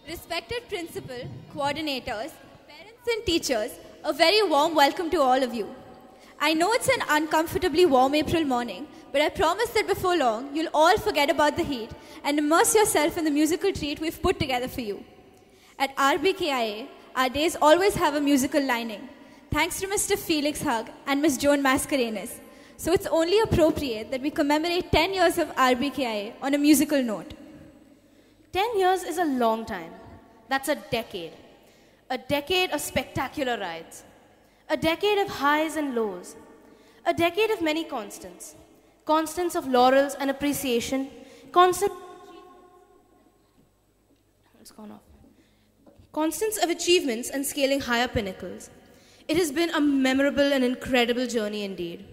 Respected principal, coordinators, parents and teachers, a very warm welcome to all of you. I know it's an uncomfortably warm April morning, but I promise that before long, you'll all forget about the heat and immerse yourself in the musical treat we've put together for you. At RBKIA, our days always have a musical lining, thanks to Mr. Felix Hug and Ms. Joan Mascarenas. So it's only appropriate that we commemorate 10 years of RBKIA on a musical note. 10 years is a long time. That's a decade. A decade of spectacular rides. A decade of highs and lows. A decade of many constants. Constants of laurels and appreciation. Constants of achievements and scaling higher pinnacles. It has been a memorable and incredible journey indeed.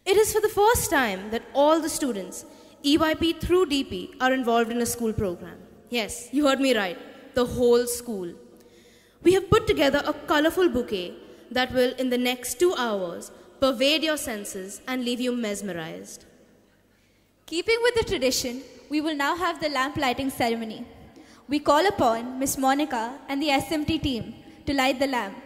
It is for the first time that all the students, EYP through DP, are involved in a school program. Yes, you heard me right, the whole school. We have put together a colorful bouquet that will, in the next 2 hours, pervade your senses and leave you mesmerized. Keeping with the tradition, we will now have the lamp lighting ceremony. We call upon Miss Monica and the SMT team to light the lamp.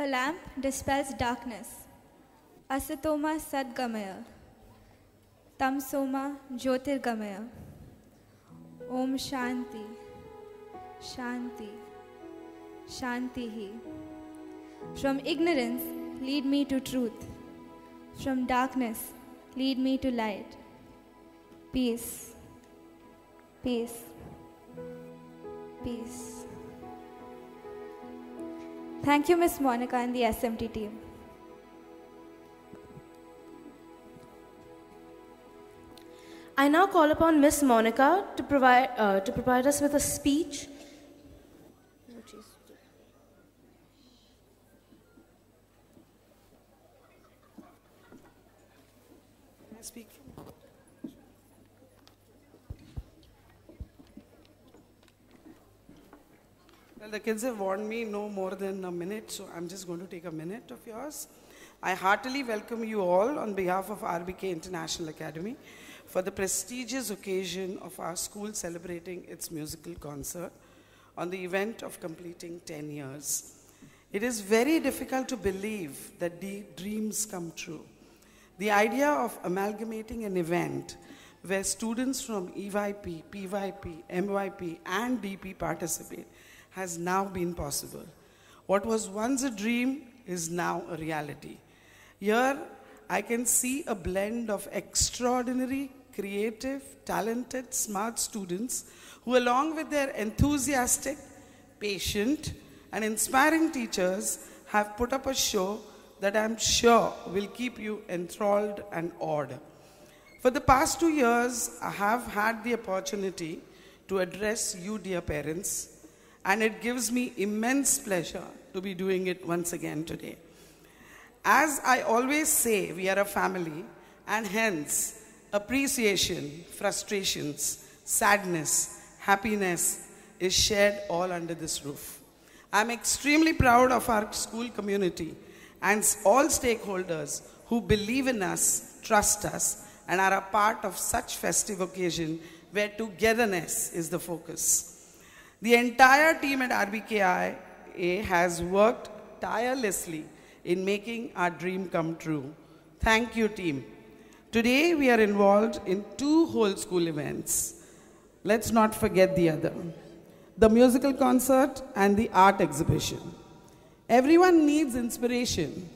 A lamp dispels darkness. Asatoma Sadgamaya. Tamsoma Jyotirgamaya. Om Shanti. Shanti. Shantihi. From ignorance, lead me to truth. From darkness, lead me to light. Peace. Peace. Peace. Thank you, Ms. Monica and the SMT team. I now call upon Miss Monica to provide us with a speech. Can I speak? Well, the kids have warned me no more than a minute, so I'm just going to take a minute of yours. I heartily welcome you all on behalf of RBK International Academy for the prestigious occasion of our school celebrating its musical concert on the event of completing 10 years. It is very difficult to believe that the dreams come true. The idea of amalgamating an event where students from EYP, PYP, MYP, and DP participate has now been possible. What was once a dream is now a reality. Here, I can see a blend of extraordinary, creative, talented, smart students who, along with their enthusiastic, patient, and inspiring teachers, have put up a show that I'm sure will keep you enthralled and awed. For the past 2 years, I have had the opportunity to address you, dear parents, and it gives me immense pleasure to be doing it once again today. As I always say, we are a family, and hence, appreciation, frustrations, sadness, happiness is shared all under this roof. I'm extremely proud of our school community and all stakeholders who believe in us, trust us, and are a part of such festive occasion where togetherness is the focus. The entire team at RBKIA has worked tirelessly in making our dream come true. Thank you, team. Today, we are involved in 2 whole school events. Let's not forget the other: the musical concert and the art exhibition. Everyone needs inspiration.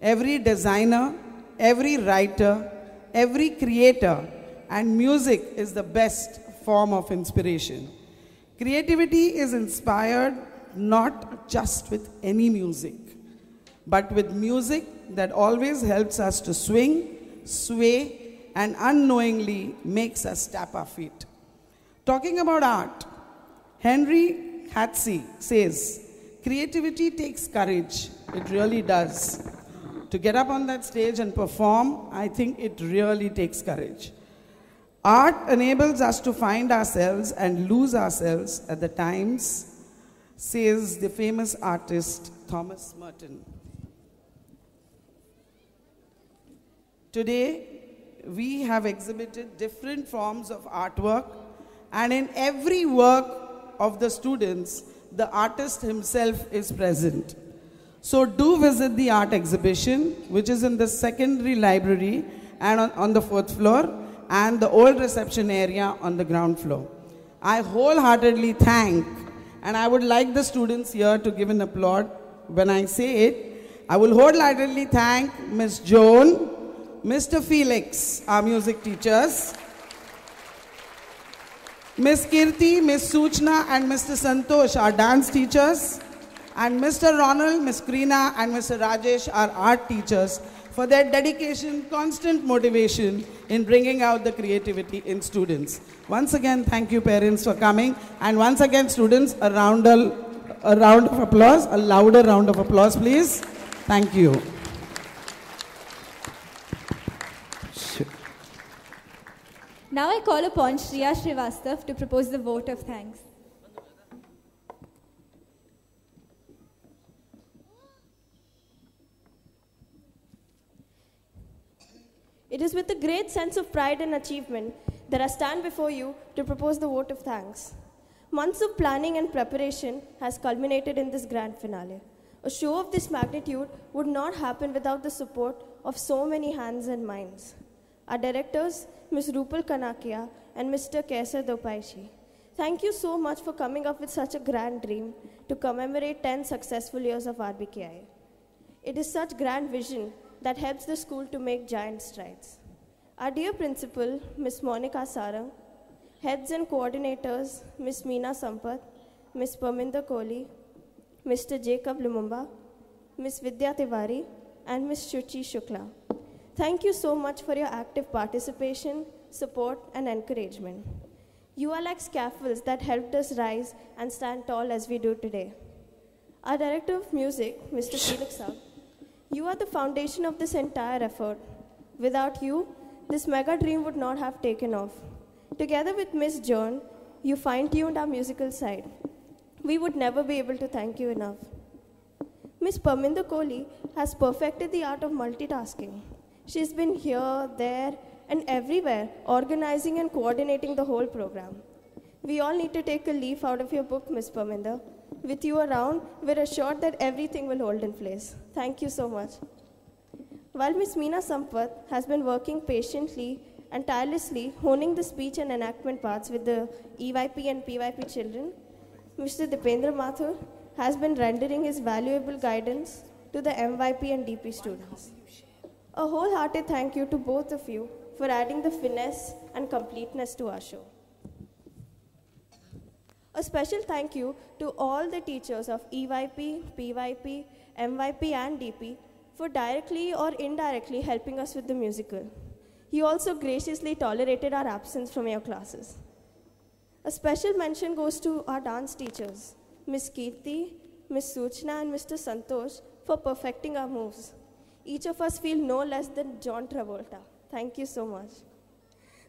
Every designer, every writer, every creator, and music is the best form of inspiration. Creativity is inspired not just with any music, but with music that always helps us to swing, sway, and unknowingly makes us tap our feet. Talking about art, Henry Hatsey says, creativity takes courage. It really does. To get up on that stage and perform, I think it really takes courage. Art enables us to find ourselves and lose ourselves at the times, says the famous artist Thomas Merton. Today, we have exhibited different forms of artwork, and in every work of the students, the artist himself is present. So do visit the art exhibition, which is in the secondary library and on the 4th floor, and the old reception area on the ground floor. I wholeheartedly thank, and I would like the students here to give an applaud when I say it. I will wholeheartedly thank Ms. Joan, Mr. Felix, our music teachers, Ms. Kirti, Ms. Suchna, and Mr. Santosh, our dance teachers, and Mr. Ronald, Ms. Krina, and Mr. Rajesh, our art teachers, for their dedication, constant motivation in bringing out the creativity in students. Once again, thank you parents for coming. And once again, students, a round of applause, a louder round of applause, please. Thank you. Now I call upon Shriya Srivastav to propose the vote of thanks. It is with a great sense of pride and achievement that I stand before you to propose the vote of thanks. Months of planning and preparation has culminated in this grand finale. A show of this magnitude would not happen without the support of so many hands and minds. Our directors, Ms. Rupal Kanakia and Mr. Kesar Dopaishi, thank you so much for coming up with such a grand dream to commemorate 10 successful years of RBKIA. It is such grand vision that helps the school to make giant strides. Our dear principal, Ms. Monica Sarang, heads and coordinators, Ms. Meena Sampath, Ms. Parminder Kohli, Mr. Jacob Lumumba, Ms. Vidya Tiwari, and Ms. Shuchi Shukla. Thank you so much for your active participation, support, and encouragement. You are like scaffolds that helped us rise and stand tall as we do today. Our Director of Music, Mr. Felix Saab, you are the foundation of this entire effort. Without you, this mega dream would not have taken off. Together with Ms. John, you fine-tuned our musical side. We would never be able to thank you enough. Ms. Parminder Kohli has perfected the art of multitasking. She's been here, there, and everywhere, organizing and coordinating the whole program. We all need to take a leaf out of your book, Ms. Parminder. With you around, we're assured that everything will hold in place. Thank you so much. While Ms. Meena Sampath has been working patiently and tirelessly honing the speech and enactment parts with the EYP and PYP children, Mr. Dipendra Mathur has been rendering his valuable guidance to the MYP and DP students. A wholehearted thank you to both of you for adding the finesse and completeness to our show. A special thank you to all the teachers of EYP, PYP, MYP and DP for directly or indirectly helping us with the musical. You also graciously tolerated our absence from your classes. A special mention goes to our dance teachers, Ms. Kirti, Ms. Suchna and Mr. Santosh for perfecting our moves. Each of us feel no less than John Travolta. Thank you so much.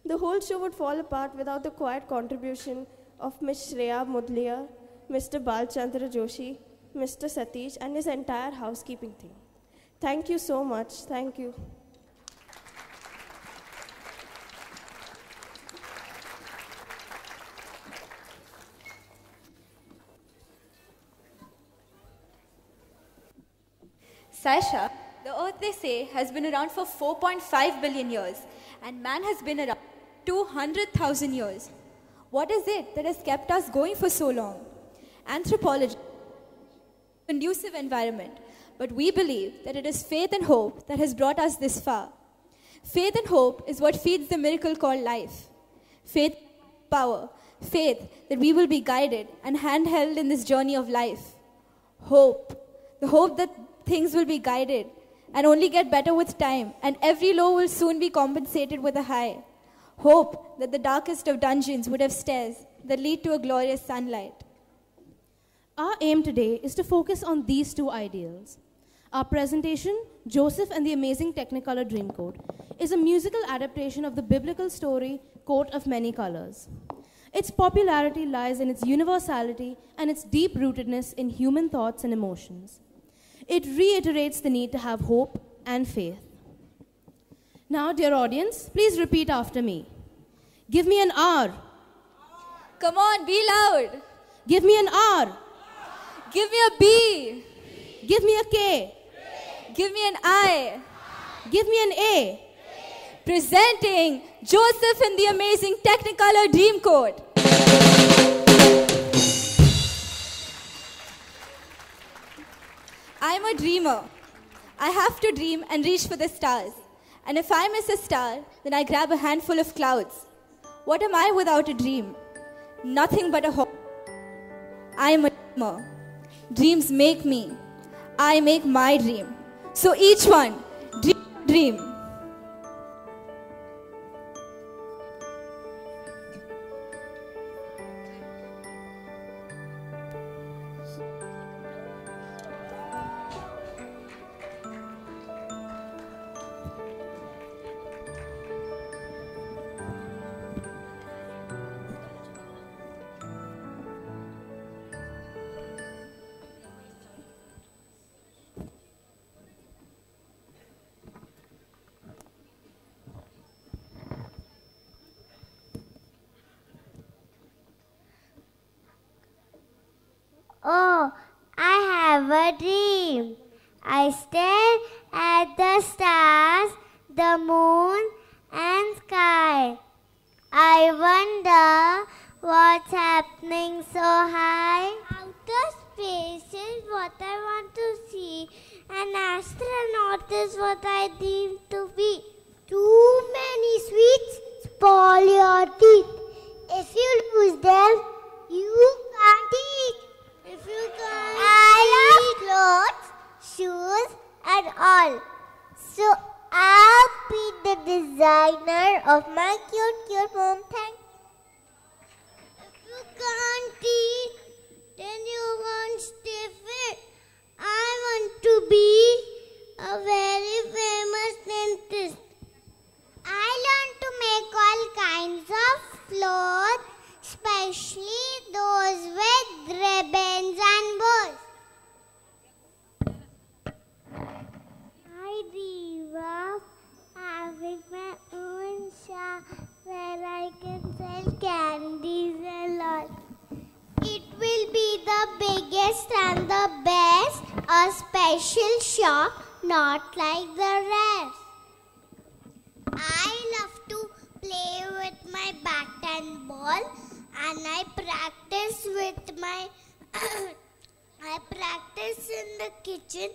The whole show would fall apart without the quiet contribution of Ms. Shreya Mudliya, Mr. Balchandra Joshi, Mr. Satish, and his entire housekeeping team. Thank you so much. Thank you. Saisha, the Earth, they say, has been around for 4.5 billion years, and man has been around 200,000 years. What is it that has kept us going for so long? Anthropology, conducive environment, but we believe that it is faith and hope that has brought us this far. Faith and hope is what feeds the miracle called life. Faith, power, faith that we will be guided and handheld in this journey of life. Hope, the hope that things will be guided and only get better with time, and every low will soon be compensated with a high. Hope that the darkest of dungeons would have stairs that lead to a glorious sunlight. Our aim today is to focus on these two ideals. Our presentation, Joseph and the Amazing Technicolor Dreamcoat, is a musical adaptation of the biblical story, Coat of Many Colors. Its popularity lies in its universality and its deep rootedness in human thoughts and emotions. It reiterates the need to have hope and faith. Now, dear audience, please repeat after me. Give me an R. Come on, be loud. Give me an R. Give me a B. Give me a K. Give me an I. Give me an A. Presenting Joseph in the amazing Technicolor Dreamcoat. I'm a dreamer. I have to dream and reach for the stars. And if I miss a star, then I grab a handful of clouds. What am I without a dream? Nothing but a hope. I am a dreamer. Dreams make me. I make my dream. So each one, dream. Oh, I have a dream. I stare at the stars, the moon and sky. I wonder what's happening so high. Outer space is what I want to see. An astronaut is what I dream to be. Too many sweets spoil your teeth. If you lose them, you can't eat. If you can't I love clothes, shoes and all. So I'll be the designer of my cute home thing. If you can't eat, then you won't stay fit. I want to be a very famous dentist. I learned to make all kinds of clothes, especially those with ribbons and bows. I dream of having my own shop where I can sell candies a lot. It will be the biggest and the best, a special shop, not like the rest. I love to play with my bat and ball, and I practice with my I practice in the kitchen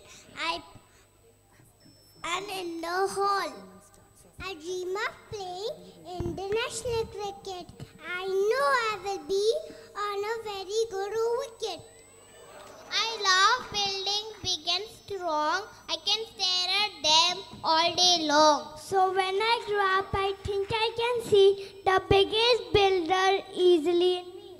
and in the hall. I dream of playing international cricket. I know I will be on a very good wicket. I love building big and strong. I can stare at them all day long. So when I grow up, I think I can see the biggest builder easily in me.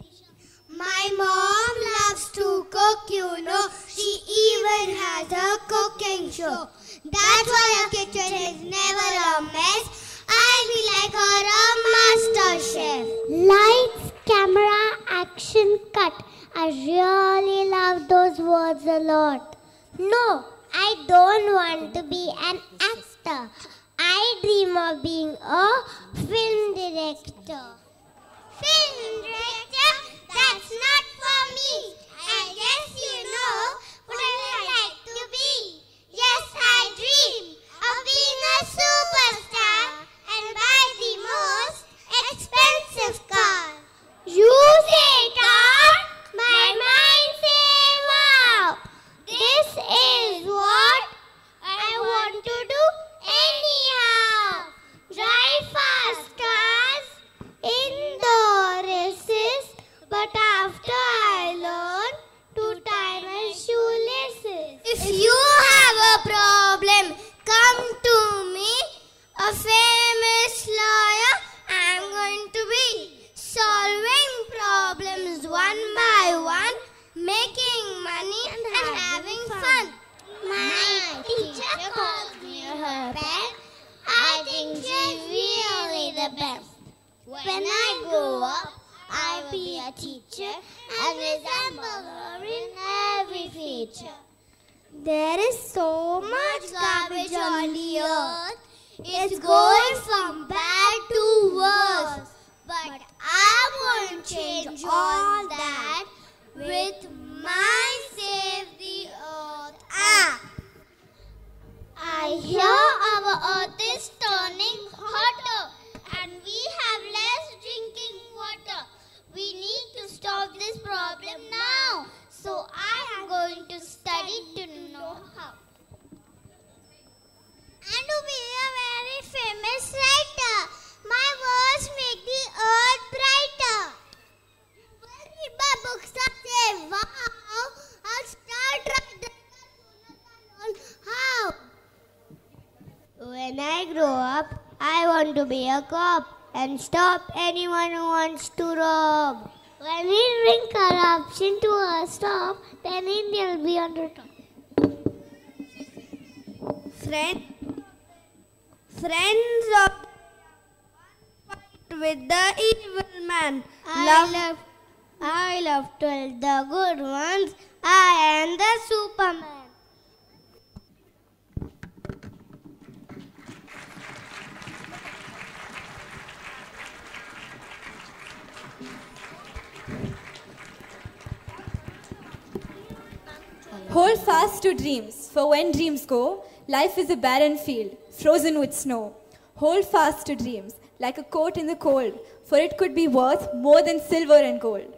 My mom loves to cook, you know. She even has a cooking show. That's why her kitchen is never a mess. I'll be like her, a master chef. Lights, camera, action, cut. I really love those words a lot. No, I don't want to be an actor. I dream of being a film director. Film director? That's not for me. I guess you know what I like to be. Yes, I dream of being a superstar and buy the most expensive car. You say car? My mind say wow. This is what I want to do anyhow. Drive fast cars in the races, but after I learn to tie my shoelaces. If you have a problem, come to me, a famous lawyer. I'm going to be solving problems one by one, making money and having fun. My teacher calls me her pet. I think she's really the best. When I grow up, I'll be a teacher and resemble her in every feature. There is so much garbage on the earth. It's going from bad to worse. But I'm going to change all that with my Save the Earth app. I hear our earth is turning hotter and we have less drinking water. We need to stop this problem now. So I am going to study to know how. And to be a very famous writer, my words make the earth brighter. When read my books and say, wow, I'll start writing as soon as I learn how. When I grow up, I want to be a cop and stop anyone who wants to rob. When we bring corruption to a stop, then India will be on the top. Friends of fight with the evil man. I love to help the good ones. I am the Superman. Hold fast to dreams, for when dreams go, life is a barren field, frozen with snow. Hold fast to dreams, like a coat in the cold, for it could be worth more than silver and gold.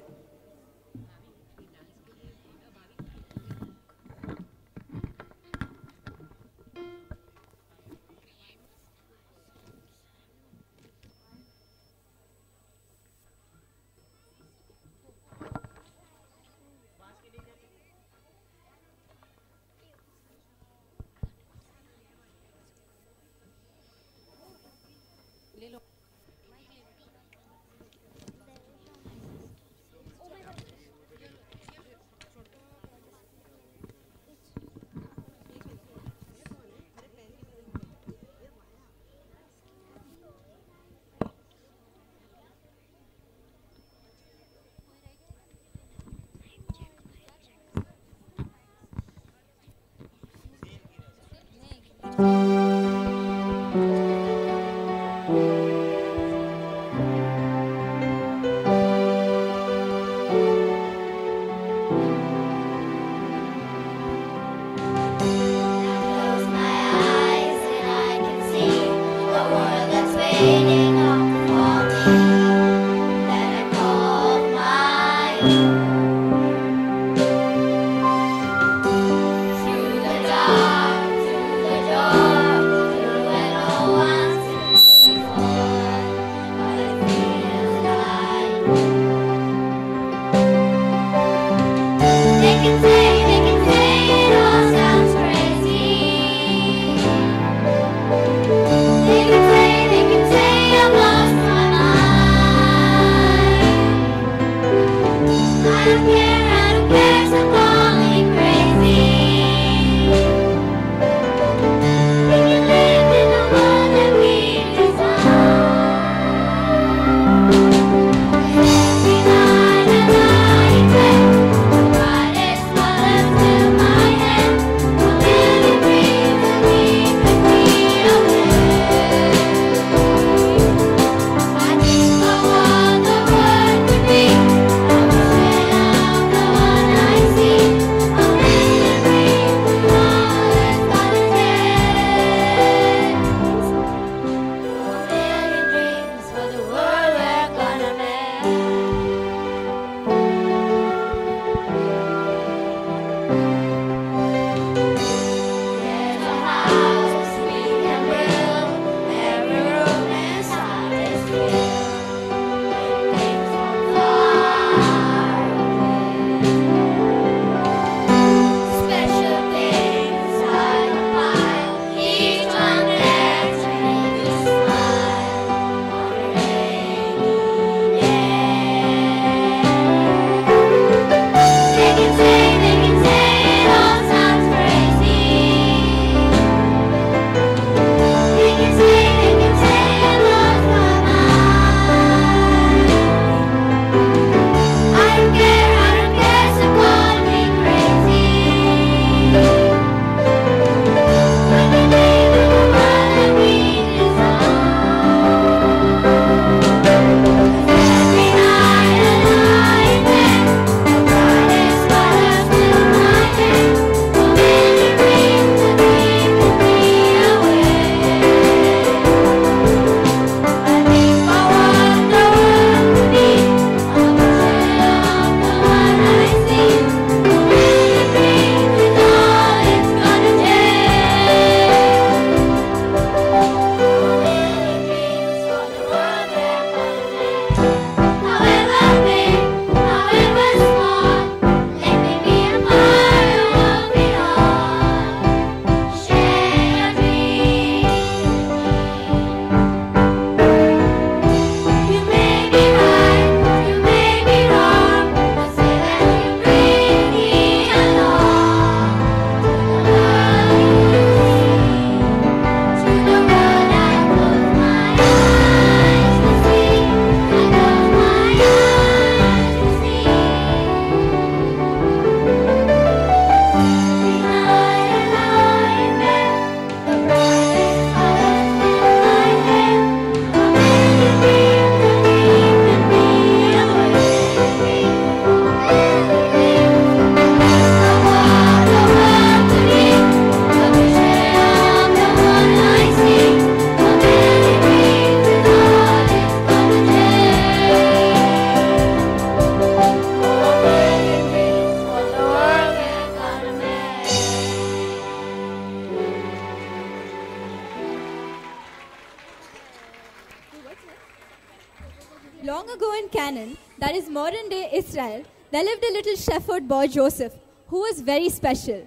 ago in Canaan, that is modern day Israel, there lived a little shepherd boy Joseph, who was very special.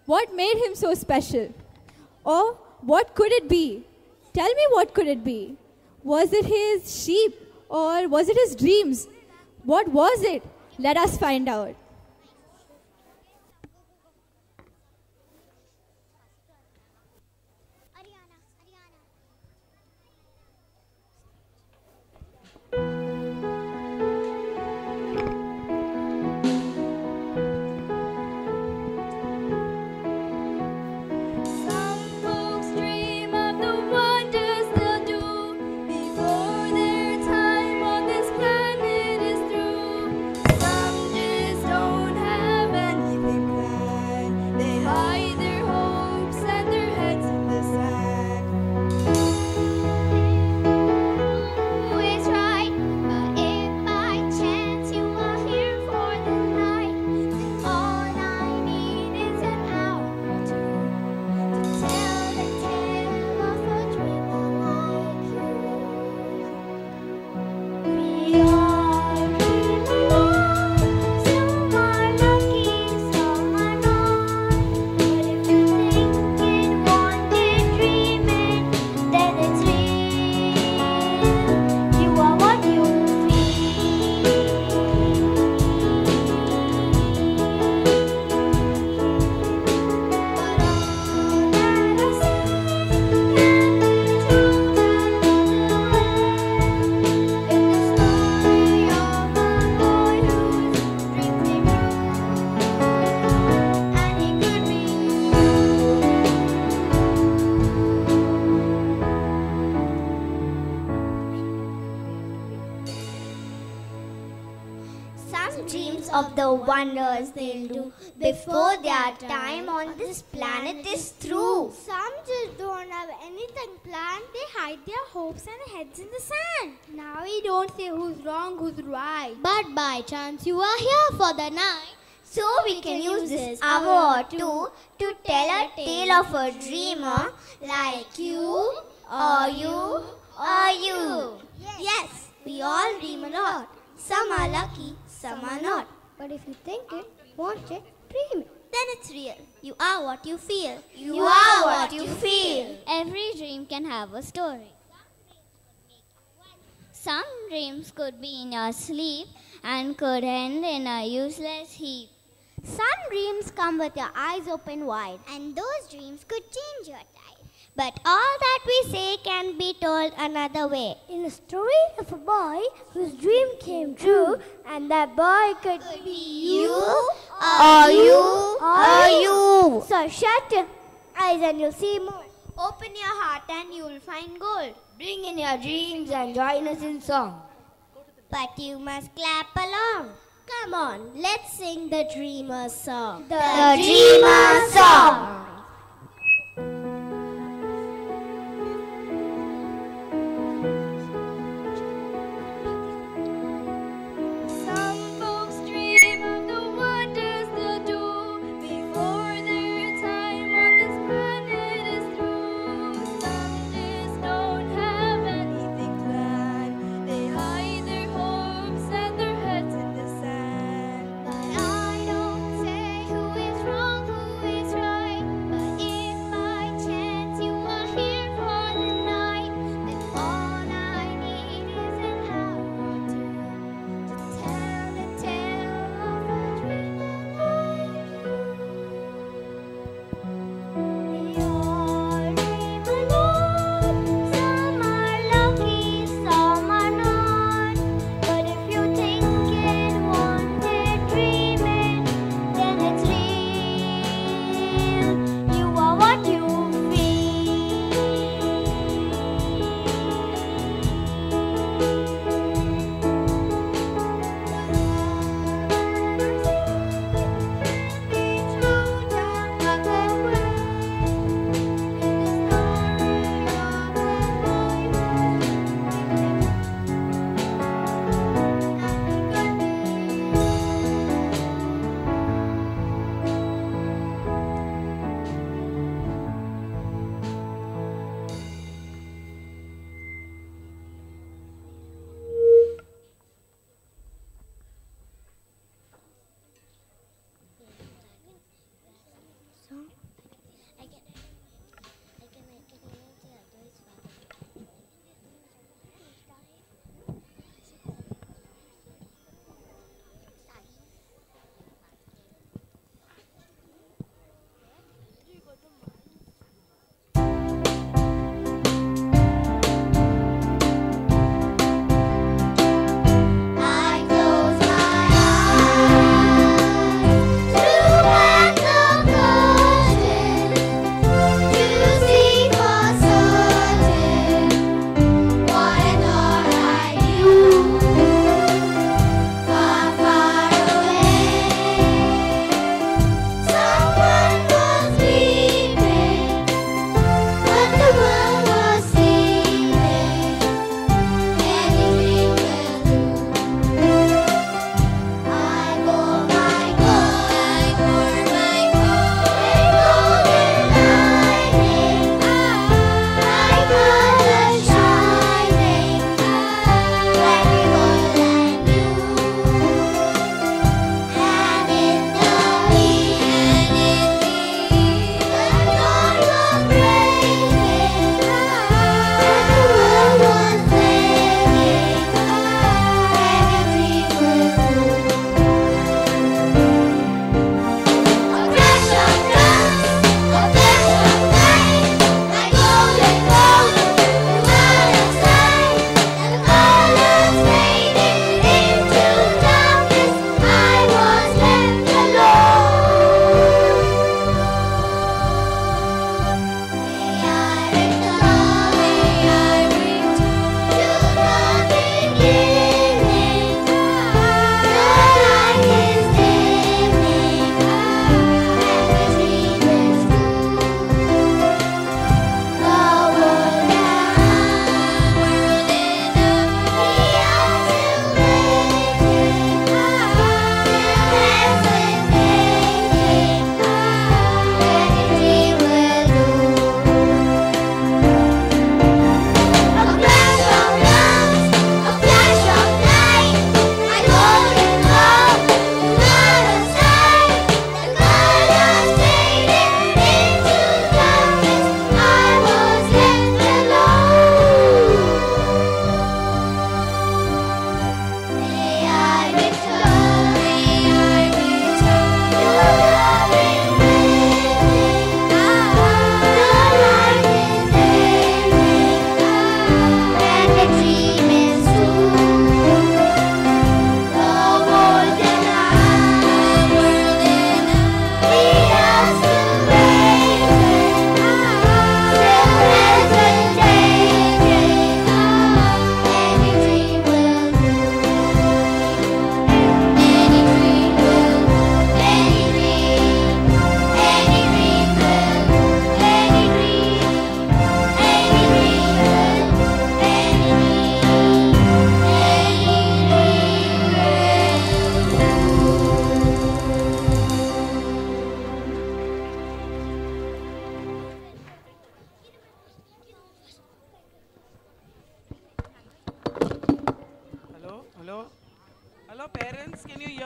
What made him so special? Or what could it be? Tell me, what could it be? Was it his sheep or was it his dreams? What was it? Let us find out. Of the wonders they'll do before their time on this planet is through. Some just don't have anything planned. They hide their hopes and heads in the sand. Now we don't say who's wrong, who's right. But by chance you are here for the night. So we can use this hour or two to tell a tale of a dreamer like you or you or you. Yes, we all dream a lot. Some are lucky, some are not. but if you think it, want it, dream it, then it's real. You are what you feel. You are what you feel. Every dream can have a story. Some dreams could be in your sleep and could end in a useless heap. Some dreams come with your eyes open wide, and those dreams could change your tide. But all that we say can be told another way. In a story of a boy whose dream came true, and that boy could be you, or you, or you. So shut your eyes and you'll see more. Open your heart and you'll find gold. Bring in your dreams and join us in song. But you must clap along. Come on, let's sing the Dreamer's song. The Dreamer's Song.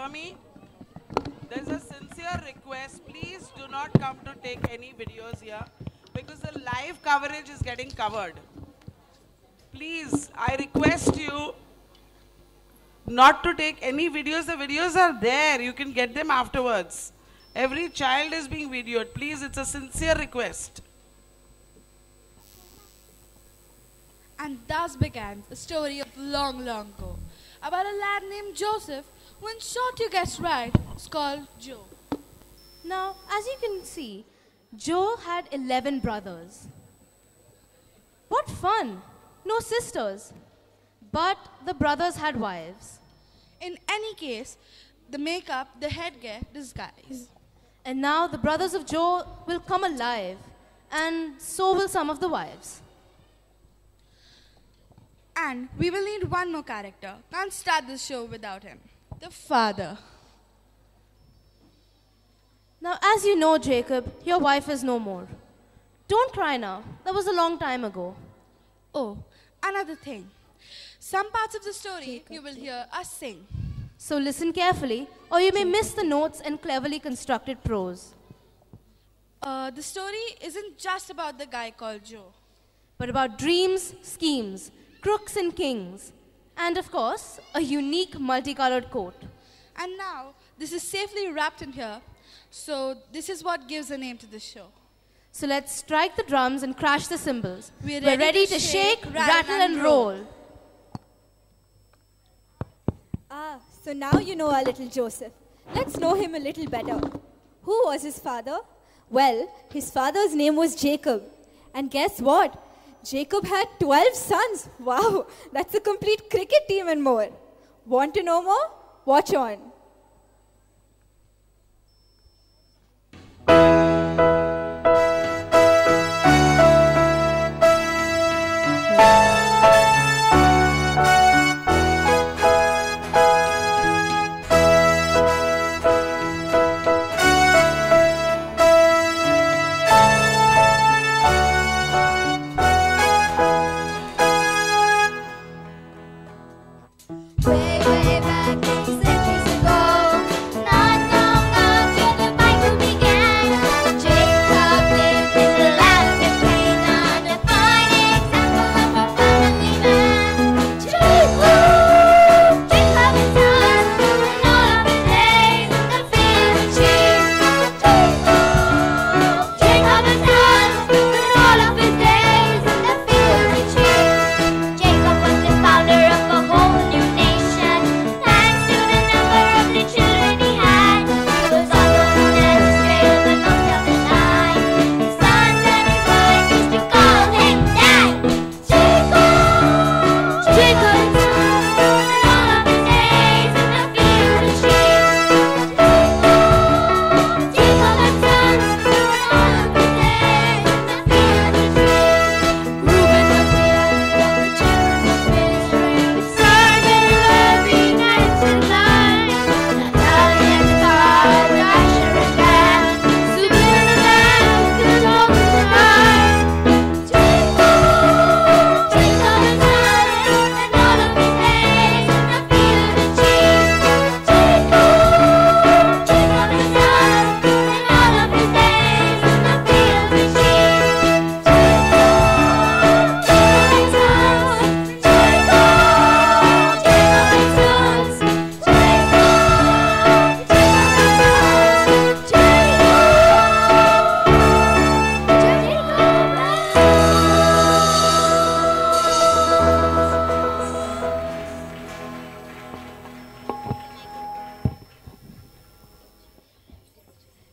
Goswami, there's a sincere request. Please do not come to take any videos here because the live coverage is getting covered. Please, I request you not to take any videos. The videos are there. You can get them afterwards. Every child is being videoed. Please, it's a sincere request. And thus began a story of long, long ago about a lad named Joseph who, in short, you guessed right, was called Joe. Now, as you can see, Joe had 11 brothers. What fun! No sisters. But the brothers had wives. In any case, the makeup, the headgear, disguise. And now the brothers of Joe will come alive, and so will some of the wives. And we will need one more character. Can't start this show without him. The father. Now, as you know, Jacob, your wife is no more. Don't cry now. That was a long time ago. Oh, another thing. Some parts of the story you will hear us sing. So listen carefully, or you may miss the notes and cleverly constructed prose. The story isn't just about the guy called Joe, but about dreams, schemes, crooks and kings, and of course, a unique multicolored coat. And now, this is safely wrapped in here, so this is what gives a name to the show. So let's strike the drums and crash the cymbals. We're ready to shake, rattle and roll. Ah, so now you know our little Joseph. Let's know him a little better. Who was his father? Well, his father's name was Jacob. And guess what? Jacob had 12 sons. Wow, that's a complete cricket team and more. Want to know more? Watch on. Way back centuries ago.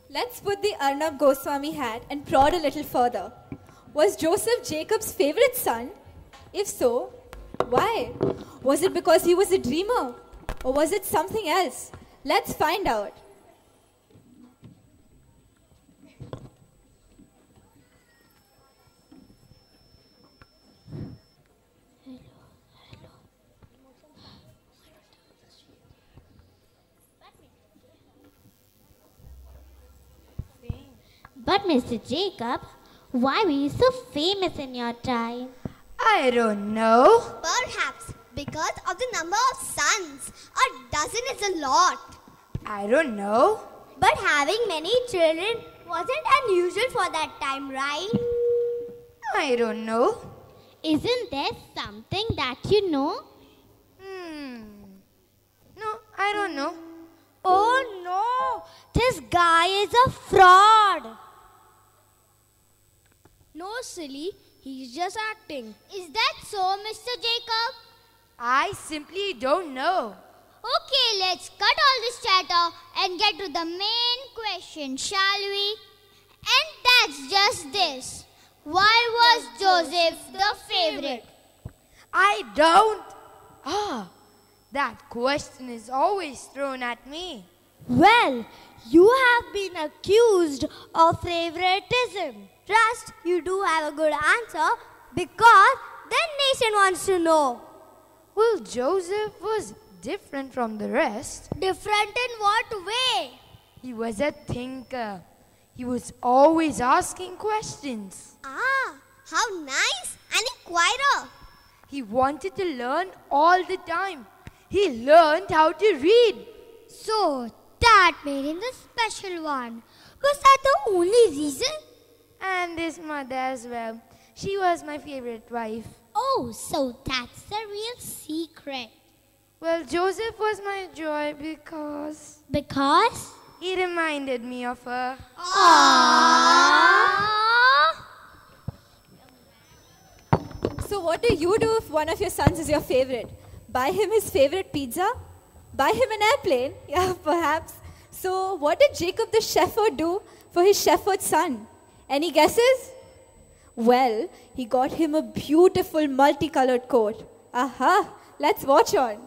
Let's put the Arnab Goswami hat and prod a little further. Was Joseph Jacob's favorite son? If so, why? Was it because he was a dreamer? Or was it something else? Let's find out. But Mr. Jacob, why were you so famous in your time? I don't know. Perhaps because of the number of sons. A dozen is a lot. I don't know. But having many children wasn't unusual for that time, right? I don't know. Isn't there something that you know? No, I don't know. Oh no, this guy is a fraud. No, silly, he's just acting. Is that so, Mr. Jacob? I simply don't know. Okay, let's cut all this chatter and get to the main question, shall we? And that's just this. Why was Joseph the favorite? I don't. That question is always thrown at me. Well, you have been accused of favoritism. Trust you do have a good answer because the nation wants to know. Well, Joseph was different from the rest. Different in what way? He was a thinker. He was always asking questions. Ah, how nice, an inquirer. He wanted to learn all the time. He learned how to read. So, that made him the special one. Was that the only reason? And his mother as well. She was my favorite wife. Oh, so that's the real secret. Well, Joseph was my joy because Because? he reminded me of her. So what do you do if one of your sons is your favorite? Buy him his favorite pizza? Buy him an airplane? Yeah, perhaps. So what did Jacob the shepherd do for his shepherd son? Any guesses? Well, he got him a beautiful multicolored coat. Aha, let's watch on.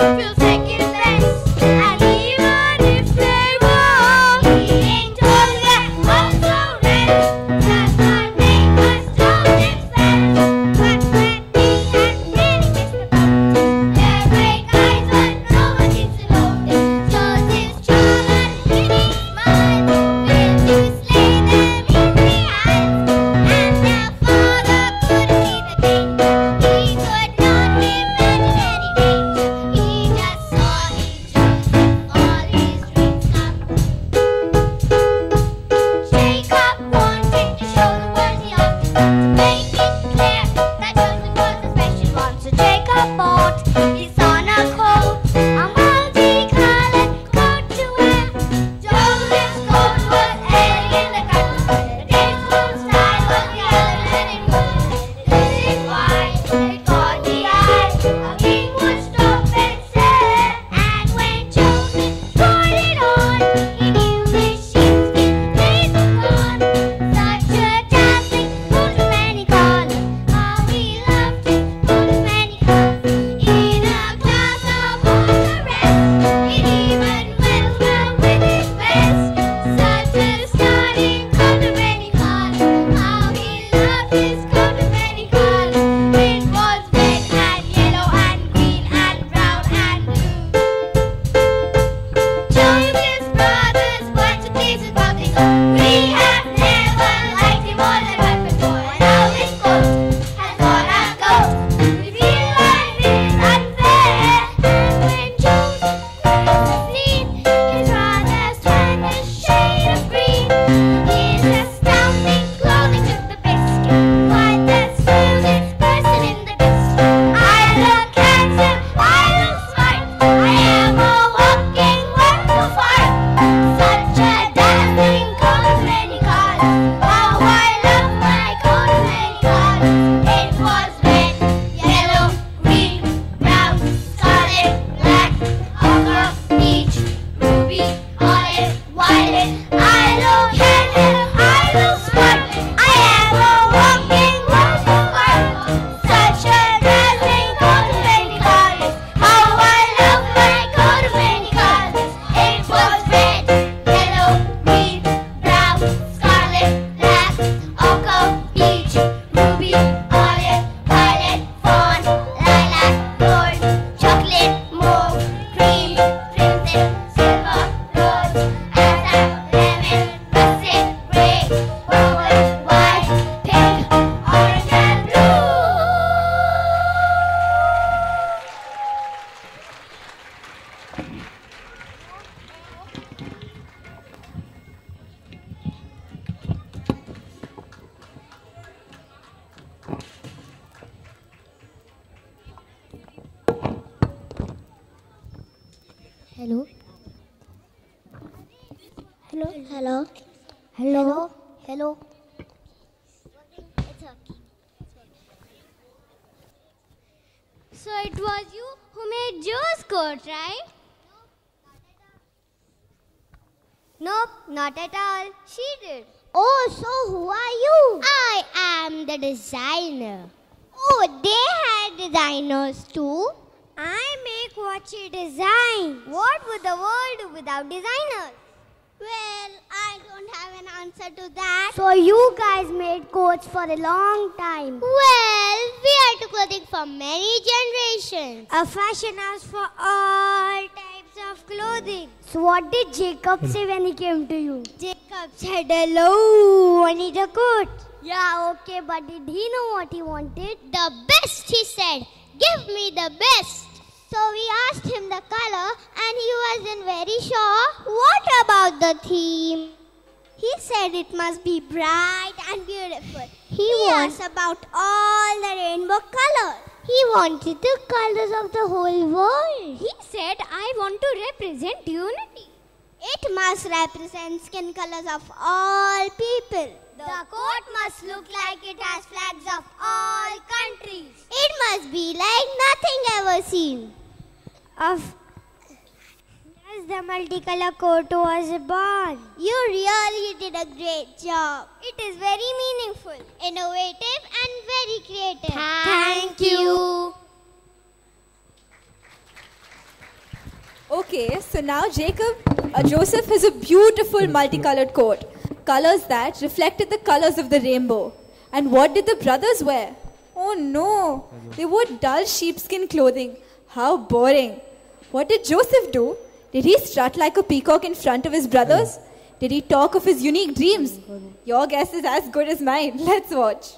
We'll take it back. purple, white, pink, orange and blue. Hello. Hello. Hello. Hello. Hello. It's okay. So it was you who made Joe's coat, right? Nope, not at all. She did. Oh, so who are you? I am the designer. Oh, they had designers too. I make what she designs. What would the world do without designers? Well, I don't have an answer to that. So you guys made coats for a long time. Well, we are to clothing for many generations. A fashion house for all types of clothing. So what did Jacob say when he came to you? Jacob said, hello, I need a coat. Yeah, okay, but did he know what he wanted? The best, he said. Give me the best. So we asked him the color and he wasn't very sure. What about the theme? He said it must be bright and beautiful. He asked about all the rainbow colors. He wanted the colors of the whole world. He said, I want to represent unity. It must represent skin colors of all people. The coat must look like it has flags of all countries. It must be like nothing ever seen. As the multicolor coat was born. You really did a great job. It is very meaningful, innovative and very creative. Thank you. Okay, so now Joseph has a beautiful multicolored coat. Colors that reflected the colors of the rainbow. And what did the brothers wear? Oh no, they wore dull sheepskin clothing. How boring. What did Joseph do? Did he strut like a peacock in front of his brothers? Did he talk of his unique dreams? Your guess is as good as mine. Let's watch.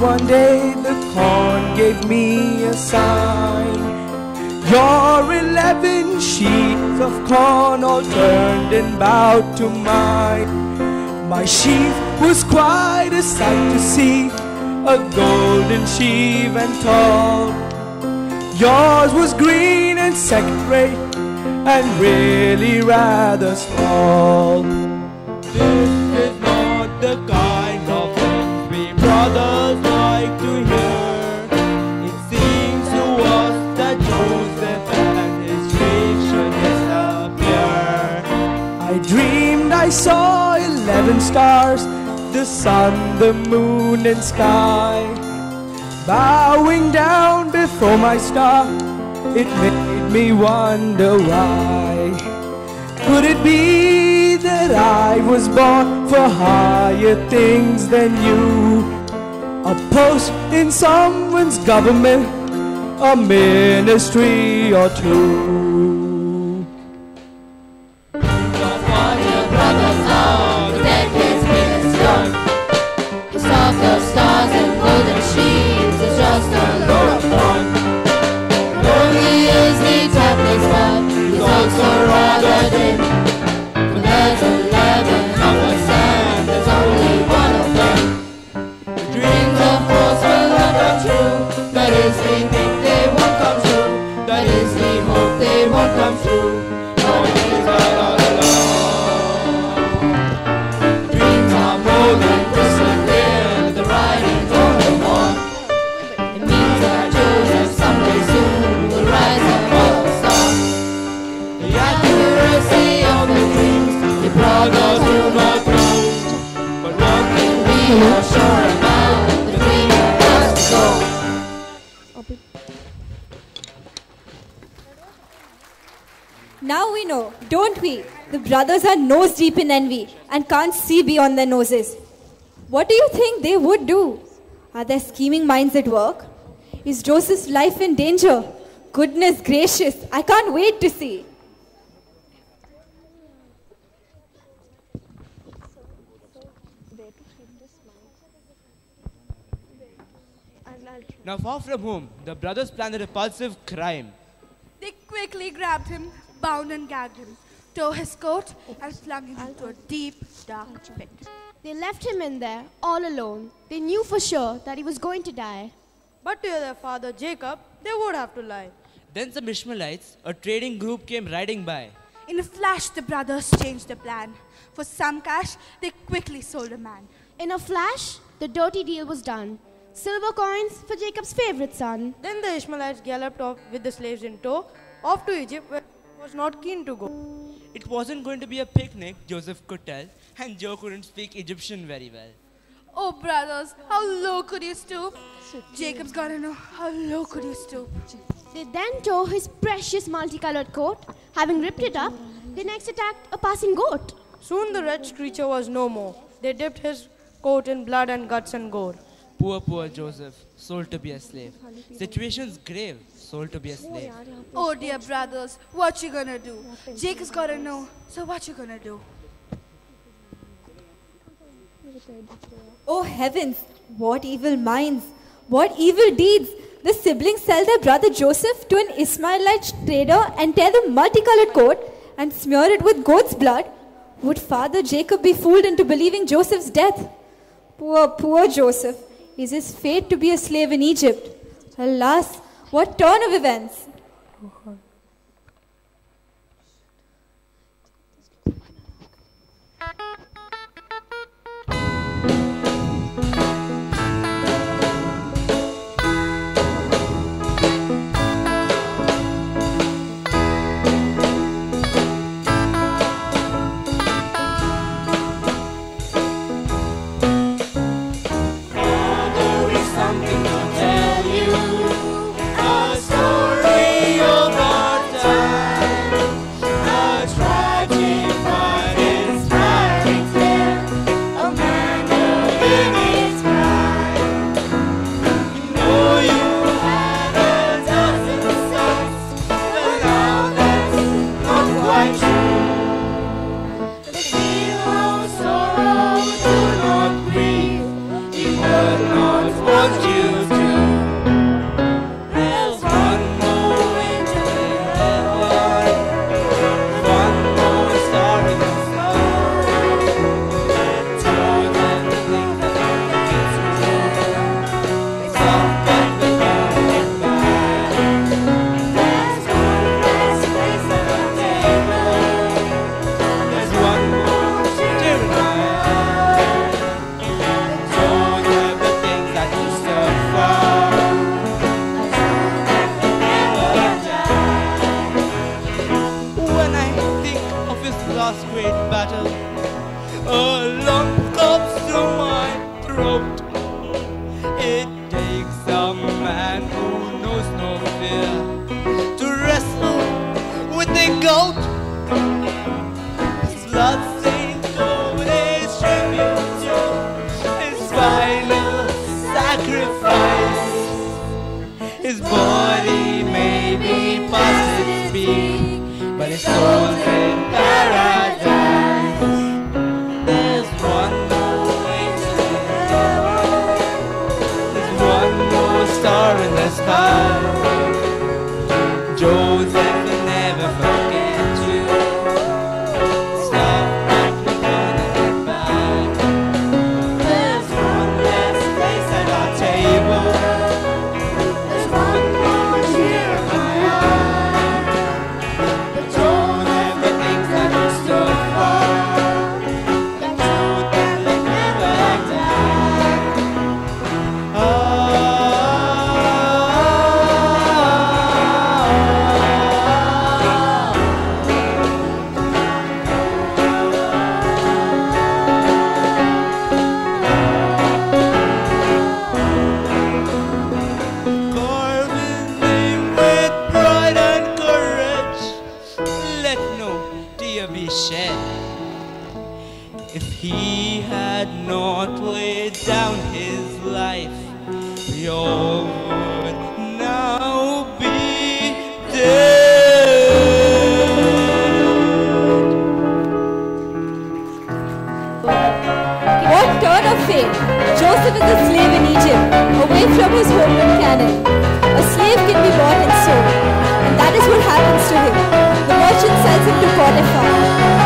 One day the corn gave me a sign. Your 11 sheets of corn all turned and bowed to mine. My sheaf was quite a sight to see, a golden sheaf and tall. Yours was green and second rate, and really rather small. This is not the kind of things we brothers like to hear. It seems to us that Joseph and his sheep should disappear. I dreamed I saw 11 stars, the sun, the moon and sky, bowing down before my star. It made me wonder why. Could it be that I was born for higher things than you? A post in someone's government, a ministry or two. Think of what your brothers are, the decade's biggest gun. The stars of stars and golden sheets is just a load of fun. Only is the tablets but is also rather dim. For there's 11 of us and there's only one of them. The dreams of course will not come true. That is we think they won't come true. That is we hope they won't we know, don't we? The brothers are nose deep in envy and can't see beyond their noses. What do you think they would do? Are their scheming minds at work? Is Joseph's life in danger? Goodness gracious, I can't wait to see. Now far from home, the brothers planned a repulsive crime. They quickly grabbed him, bound and gagged him, tore his coat, and flung him into a deep, dark pit. They left him in there, all alone. They knew for sure that he was going to die. But to their father Jacob, they would have to lie. Then some Ishmaelites, a trading group, came riding by. In a flash, the brothers changed their plan. For some cash, they quickly sold a man. In a flash, the dirty deal was done. Silver coins for Jacob's favorite son. Then the Ishmaelites galloped off with the slaves in tow, off to Egypt, where he was not keen to go. It wasn't going to be a picnic, Joseph could tell, and Joe couldn't speak Egyptian very well. Oh, brothers, how low could you stoop? Jacob's gotta know, how low could you stoop? They then tore his precious multicolored coat. Having ripped it up, they next attacked a passing goat. Soon the wretched creature was no more. They dipped his coat in blood and guts and gore. Poor, poor Joseph, sold to be a slave. Situation's grave, sold to be a slave. Oh dear brothers, what you gonna do? Jacob's gotta know, so what you gonna do? Oh heavens, what evil minds, what evil deeds. The siblings sell their brother Joseph to an Ishmaelite trader and tear the multicolored coat and smear it with goat's blood. Would Father Jacob be fooled into believing Joseph's death? Poor, poor Joseph. Is his fate to be a slave in Egypt? Alas, what turn of events! he had not laid down his life, we all would now be dead. What turn of fate! Joseph is a slave in Egypt, away from his homeland Canaan. A slave can be bought and sold, and that is what happens to him. The merchant sells him to Potiphar,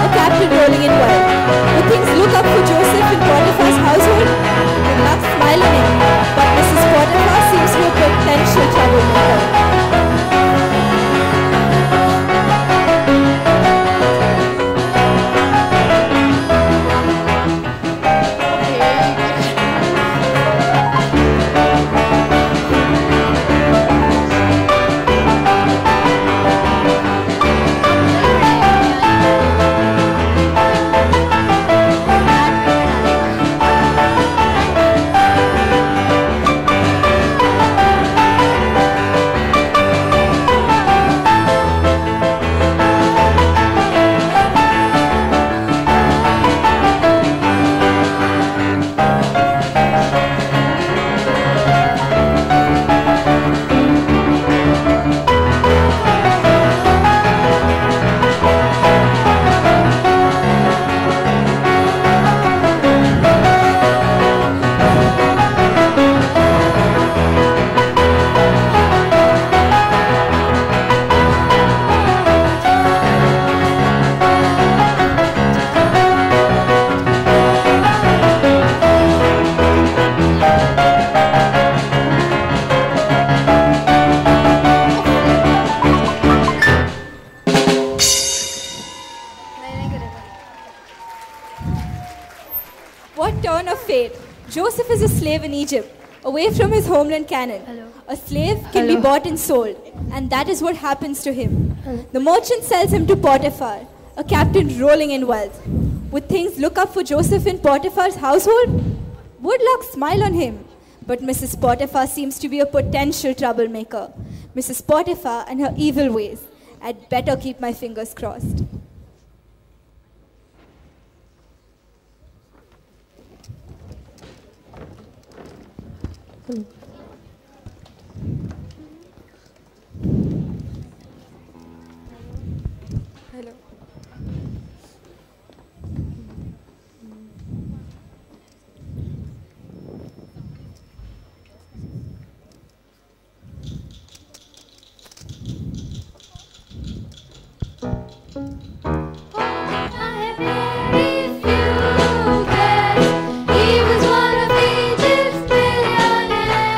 a captain rolling in wealth. The things look up for Joseph in Potiphar's household. The luck smile on him, but Mrs. Potiphar seems to be a potential troublemaker. What turn of fate! Joseph is a slave in Egypt, away from his homeland Canaan. A slave can be bought and sold, and that is what happens to him. The merchant sells him to Potiphar, a captain rolling in wealth. Would things look up for Joseph in Potiphar's household? Would luck smile on him? But Mrs. Potiphar seems to be a potential troublemaker. Mrs. Potiphar and her evil ways. I'd better keep my fingers crossed. Hello. He was one of Egypt's millionaires.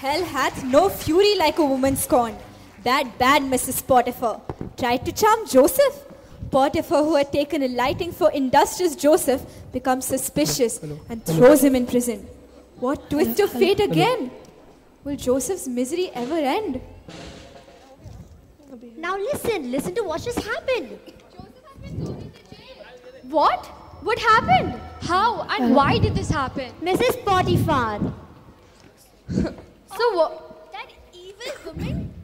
Hell hath no fury like a woman scorned. That bad Mrs. Potiphar tried to charm Joseph. Potiphar, who had taken a liking for industrious Joseph, becomes suspicious and throws him in prison. What twist of fate again? Will Joseph's misery ever end? Now listen to what just happened. What? What happened? How and why did this happen? Mrs. Potiphar. So what? That evil woman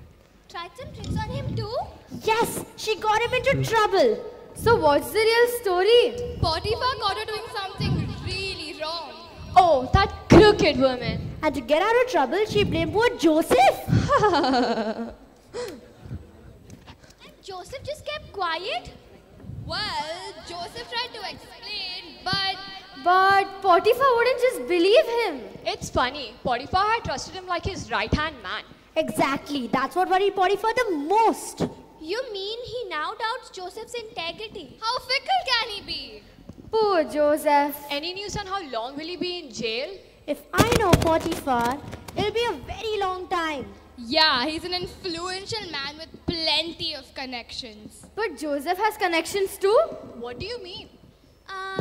tried some tricks on him too? Yes, she got him into trouble. So what's the real story? Potiphar got her doing something really wrong. Oh, that crooked woman. And to get out of trouble, she blamed poor Joseph. Joseph just kept quiet? Well, Joseph tried to explain, but Potiphar wouldn't just believe him. it's funny. Potiphar had trusted him like his right-hand man. Exactly, that's what worried Potiphar the most. You mean he now doubts Joseph's integrity? How fickle can he be? Poor Joseph. Any news on how long will he be in jail? If I know Potiphar, it'll be a very long time. Yeah, he's an influential man with plenty of connections. But Joseph has connections too? What do you mean?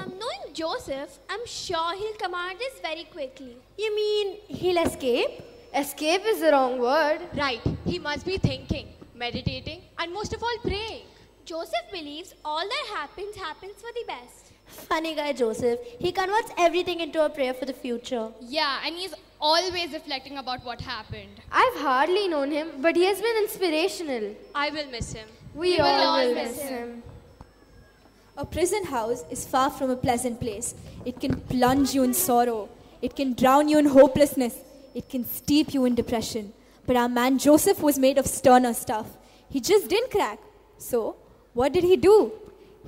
Knowing Joseph, I'm sure he'll come out of this very quickly. You mean he'll escape? Escape is the wrong word. Right, he must be thinking, meditating, and most of all praying. Joseph believes all that happens for the best. Funny guy Joseph. He converts everything into a prayer for the future. Yeah, and he's always reflecting about what happened. I've hardly known him, but he has been inspirational. I will miss him. We all will miss him. A prison house is far from a pleasant place. It can plunge you in sorrow. It can drown you in hopelessness. It can steep you in depression. But our man Joseph was made of sterner stuff. He just didn't crack. So, what did he do?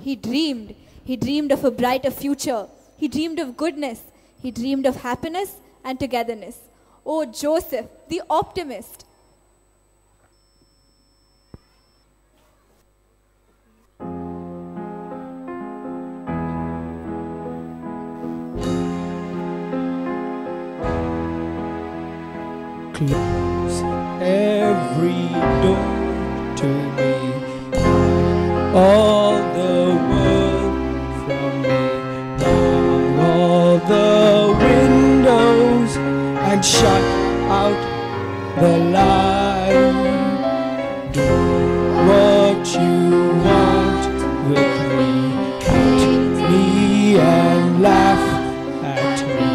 He dreamed. He dreamed of a brighter future. He dreamed of goodness. He dreamed of happiness and togetherness. Oh, Joseph, the optimist. Close every door to me, all the world from me, down all the windows and shut out the light. Do what you want with me, hate me and laugh at me,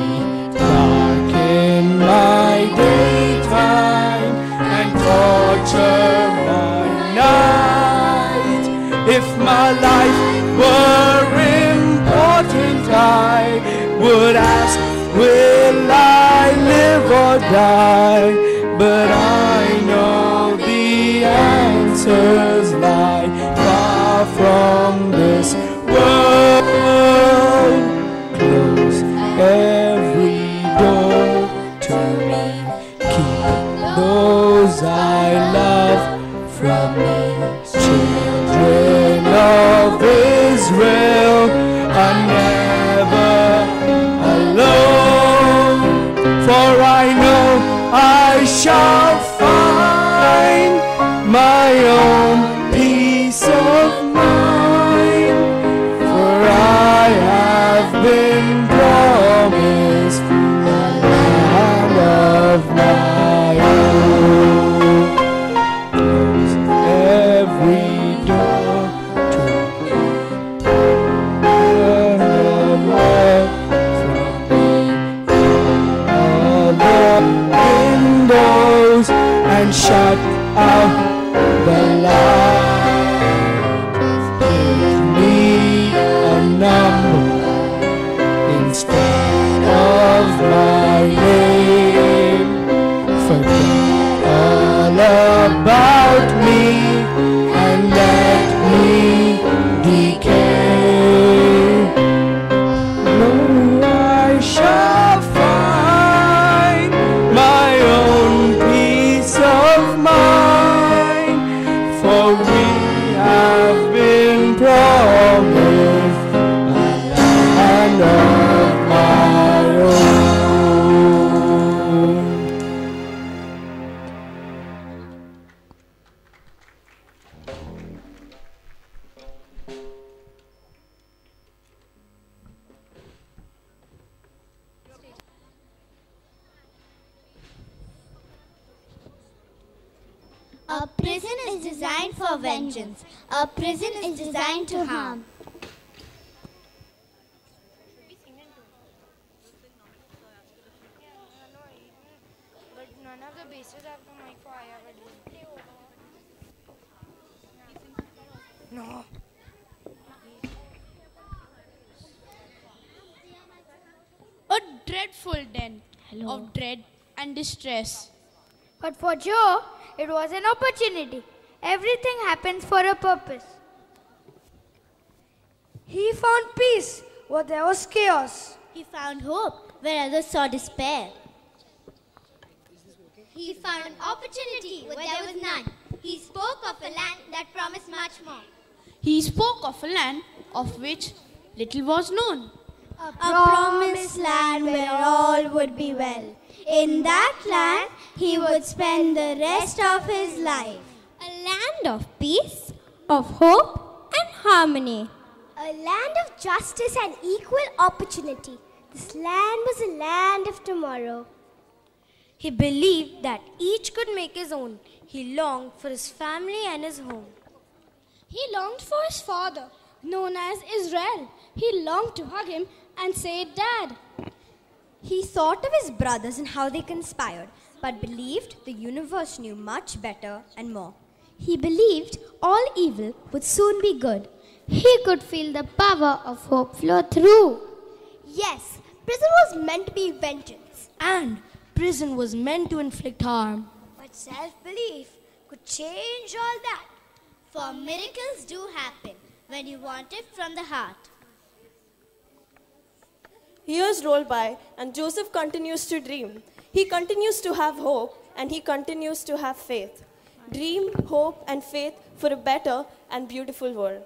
darken my daytime and torture my night. If my life were important, I would ask, will I live or die? But I know the answers lie far from this world. Close every door to me, keep those I love from me. Children of Israel are never alone, for I know I shall find my own peace of mind, for I have been promised a land of my own. Close every door to me, away from me, all the windows and shut out the light. Give me a number instead of my name. Forget all about me and let me decay. No, I shall find my own peace of mind, for A prison is designed for vengeance. A prison is designed to harm. But none of the bases have the mic for No. A dreadful den of dread and distress. But for Joe, it was an opportunity. Everything happens for a purpose. He found peace where there was chaos. He found hope where others saw despair. He found opportunity where there was none. He spoke of a land that promised much more. He spoke of a land of which little was known. A promised land where all would be well. In that land, he would spend the rest of his life. A land of peace, of hope and harmony. A land of justice and equal opportunity. This land was a land of tomorrow. He believed that each could make his own. He longed for his family and his home. He longed for his father, known as Israel. He longed to hug him and say, Dad. He thought of his brothers and how they conspired, but believed the universe knew much better and more. He believed all evil would soon be good. He could feel the power of hope flow through. Yes, prison was meant to be vengeance. And prison was meant to inflict harm. But self-belief could change all that. For miracles do happen when you want it from the heart. Years roll by and Joseph continues to dream. He continues to have hope and he continues to have faith. Dream, hope and faith for a better and beautiful world.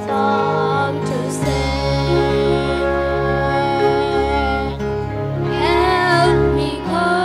Song to sing. Help me, God.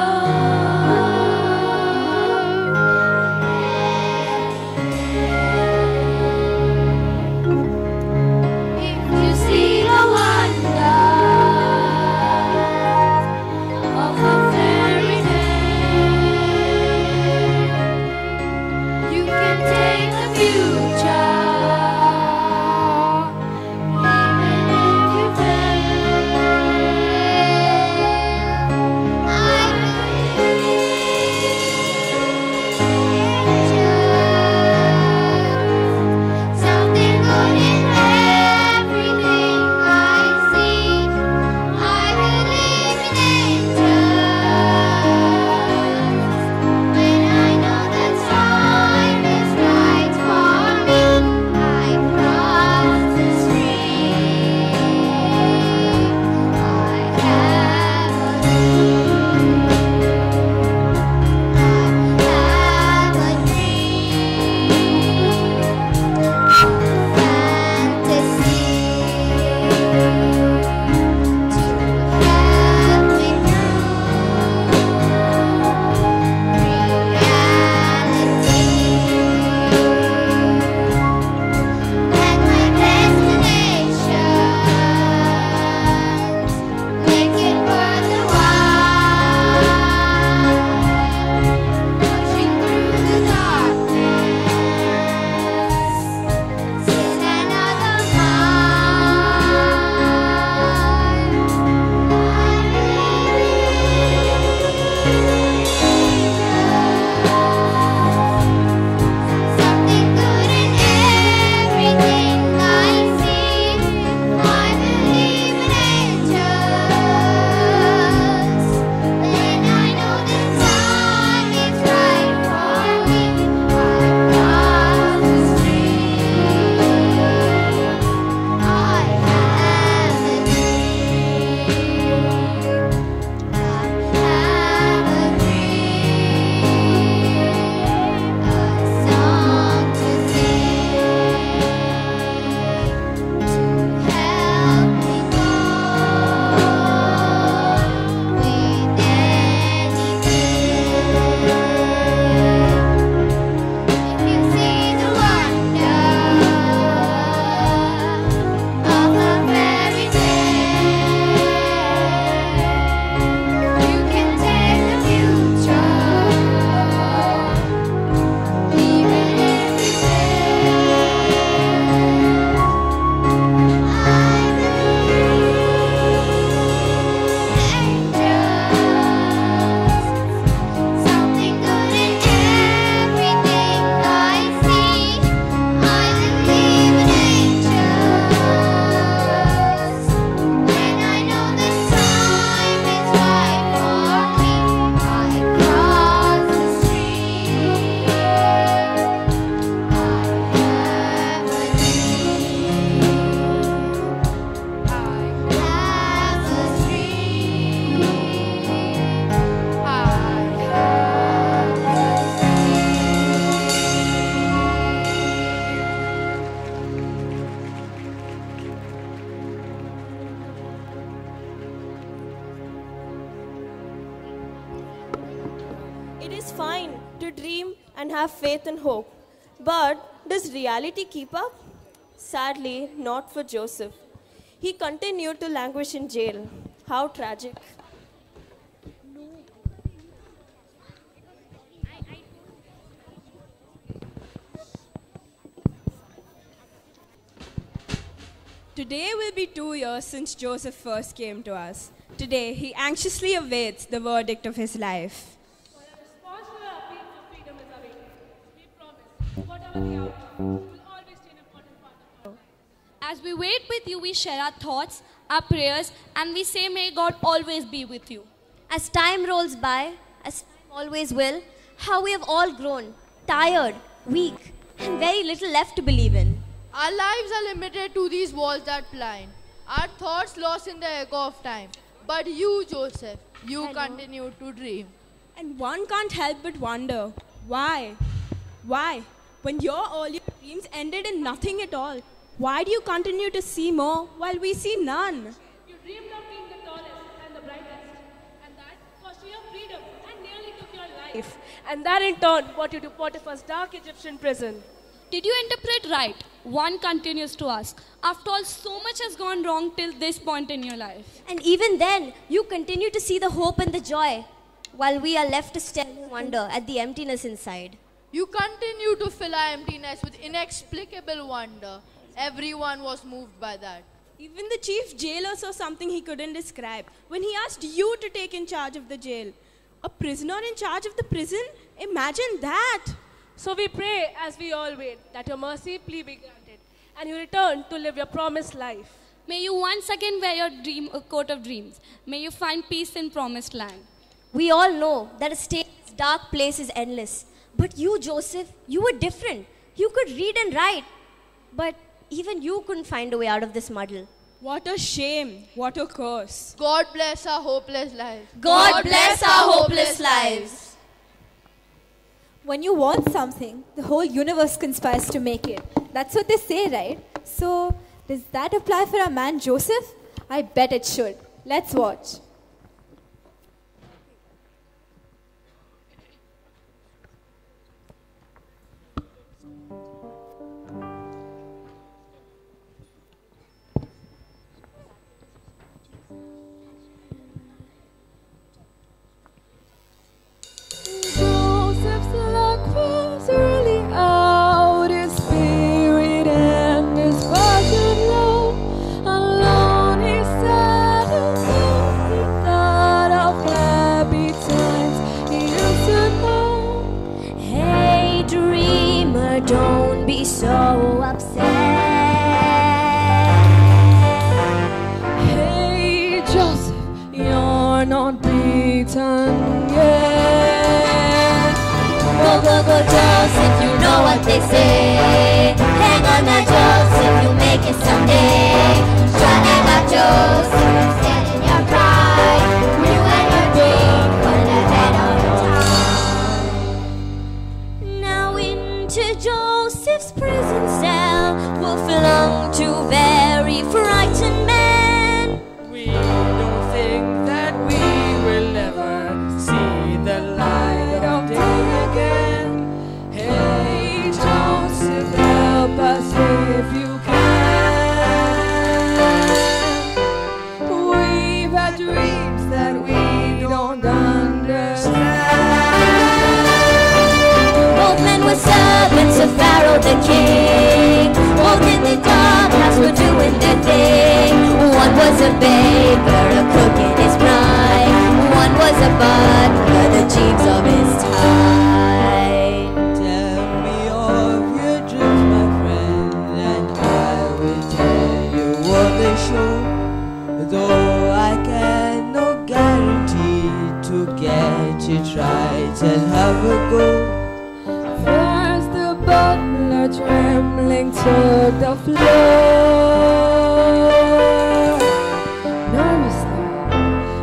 to dream and have faith and hope. But does reality keep up? Sadly, not for Joseph. He continued to languish in jail. How tragic. Today will be 2 years since Joseph first came to us. Today, he anxiously awaits the verdict of his life. As we wait with you, we share our thoughts, our prayers, and we say, may God always be with you. As time rolls by, as time always will, how we have all grown, tired, weak, and very little left to believe in. Our lives are limited to these walls that blind. Our thoughts lost in the echo of time. But you, Joseph, you continue to dream. And one can't help but wonder, why? Why? When all your dreams ended in nothing at all, why do you continue to see more while we see none? You dreamed of being the tallest and the brightest, and that cost you your freedom and nearly took your life. And that in turn brought you to Potiphar's dark Egyptian prison. Did you interpret right? One continues to ask. After all, so much has gone wrong till this point in your life. And even then, you continue to see the hope and the joy, while we are left to stare in wonder at the emptiness inside. You continue to fill our emptiness with inexplicable wonder. Everyone was moved by that. Even the chief jailer saw something he couldn't describe when he asked you to take in charge of the jail. A prisoner in charge of the prison? Imagine that! So we pray as we all wait that your mercy plea be granted and you return to live your promised life. May you once again wear your coat of dreams. May you find peace in promised land. We all know that a state in this dark place is endless. But you, Joseph, you were different. You could read and write. But even you couldn't find a way out of this muddle. What a shame. What a curse. God bless our hopeless lives. God bless our hopeless lives. When you want something, the whole universe conspires to make it. That's what they say, right? So, does that apply for our man Joseph? I bet it should. Let's watch. Don't be so upset. Hey Joseph, you're not beaten yet. Go, go, go, Joseph, you know what they say. Hang on now, Joseph, you'll make it someday. Shut up, Joseph, stand in your pride. You and your dream, one ahead of time. Now into Joseph's prison cell will belong to very frightened men. We don't think that we will ever see the light of day again. Hey Joseph, help us if you can. We've had dreams that we don't understand. Both men were servants of Pharaoh the king. Both in the dark house were doing their thing. One was a baker, a cook in his prime. One was a butler, the chiefs of his time. Tell me of your dreams, my friend, and I will tell you what they show. Though I can no guarantee to get it right and have a go. First the butler trembling took the floor. Nervously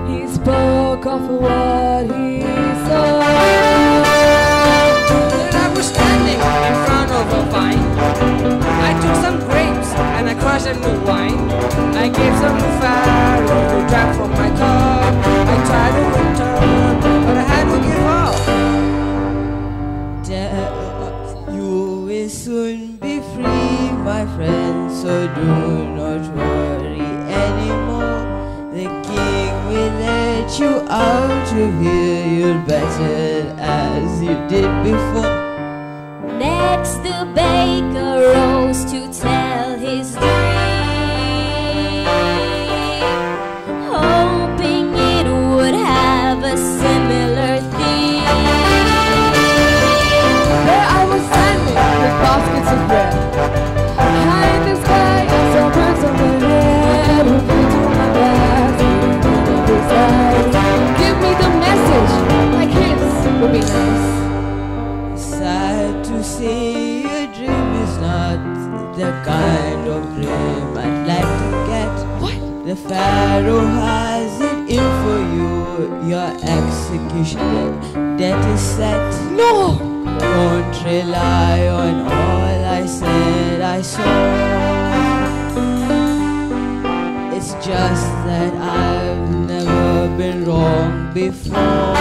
he spoke of what he saw. Then I was standing in front of a vine. I took some grapes and I crushed them with wine. I gave some to Pharaoh who drank from my cup. I tried to return, but I had to give up. do not worry anymore. The king will let you out of here. You'll better as you did before. Next the baker rose to tell his dream, hoping it would have a similar theme. There I was standing with baskets of bread. High in the sky, I saw birds of the head who flew to my glass. Give me the message, like his would be nice. Sad to say, a dream is not the kind of dream I'd like to get. What? The Pharaoh has it in for you. Your execution debt is set. No! Don't rely on all I said I saw. It's just that I've never been wrong before.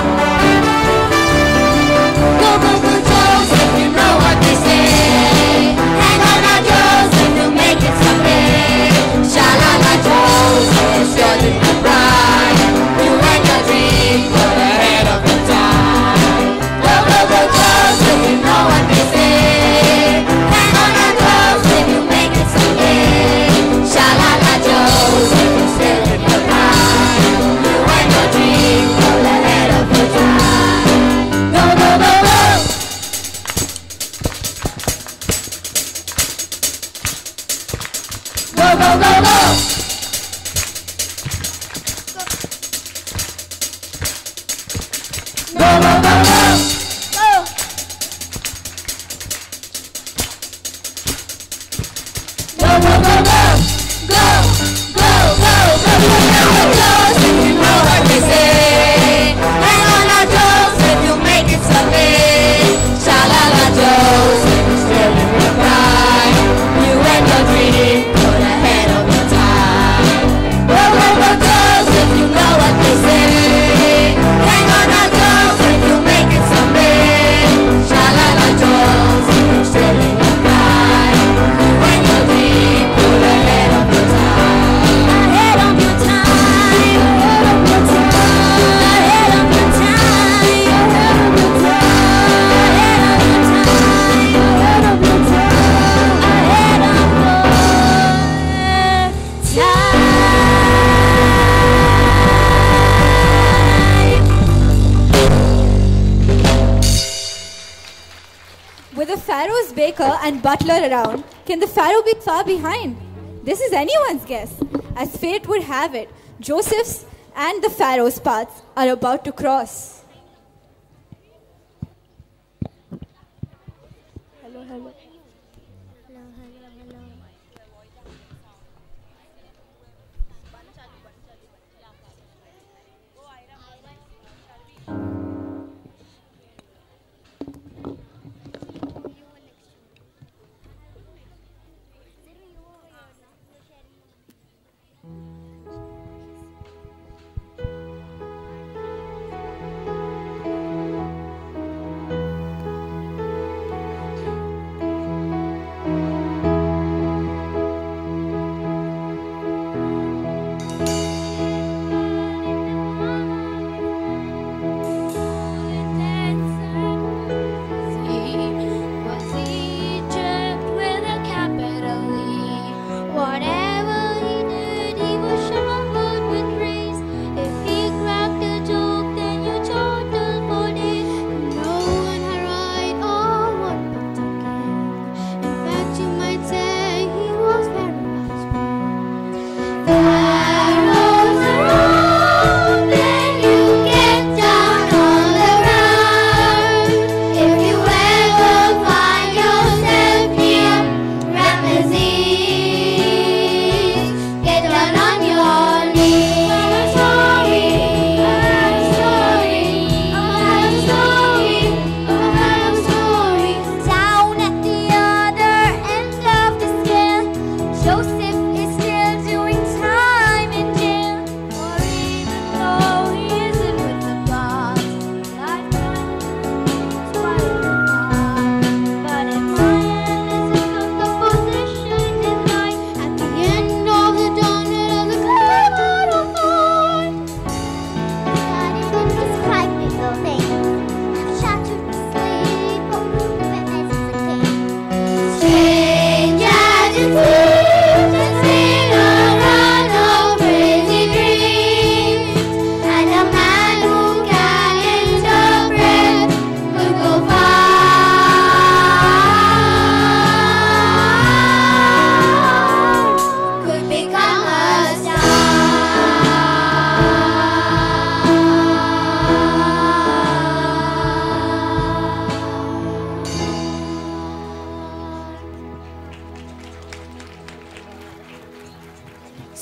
Go, go, go, Joseph, you know what they say. Hang on now, Joseph, you'll make it someday. Sha-la-la, Joseph, your little bride. You and your dream got ahead of your time. Go, go, go, Joseph, you know what they say. Hang on now, Joseph, you'll make it someday. Sha-la-la, Joseph, you're still in your prime. You and your dream got ahead of your time. Go, go, go, go. Go, go, go, go. Go, go, go, go. Go. Go, go, go, go. Go, go, go, go, go, Joseph, you know what they say. Hang on now, Joseph, you'll make it someday. Sha-la-la, Joseph, you're still in your prime. You and your dream got ahead of your time. Go, go, go, Joseph, you know what they say. Hang on now, Joseph, you'll make it someday. Sha-la-la, Joseph, you're still in your prime. You and your dream got ahead of your time. Ahead of your time. Ahead of your time. Ahead of your time. Ahead of your time. Ahead of your time. Ahead of your time. Ahead of your time. With the Pharaoh's baker and butler around, can the Pharaoh be far behind? This is anyone's guess. As fate would have it, Joseph's and the Pharaoh's paths are about to cross. Hello, hello.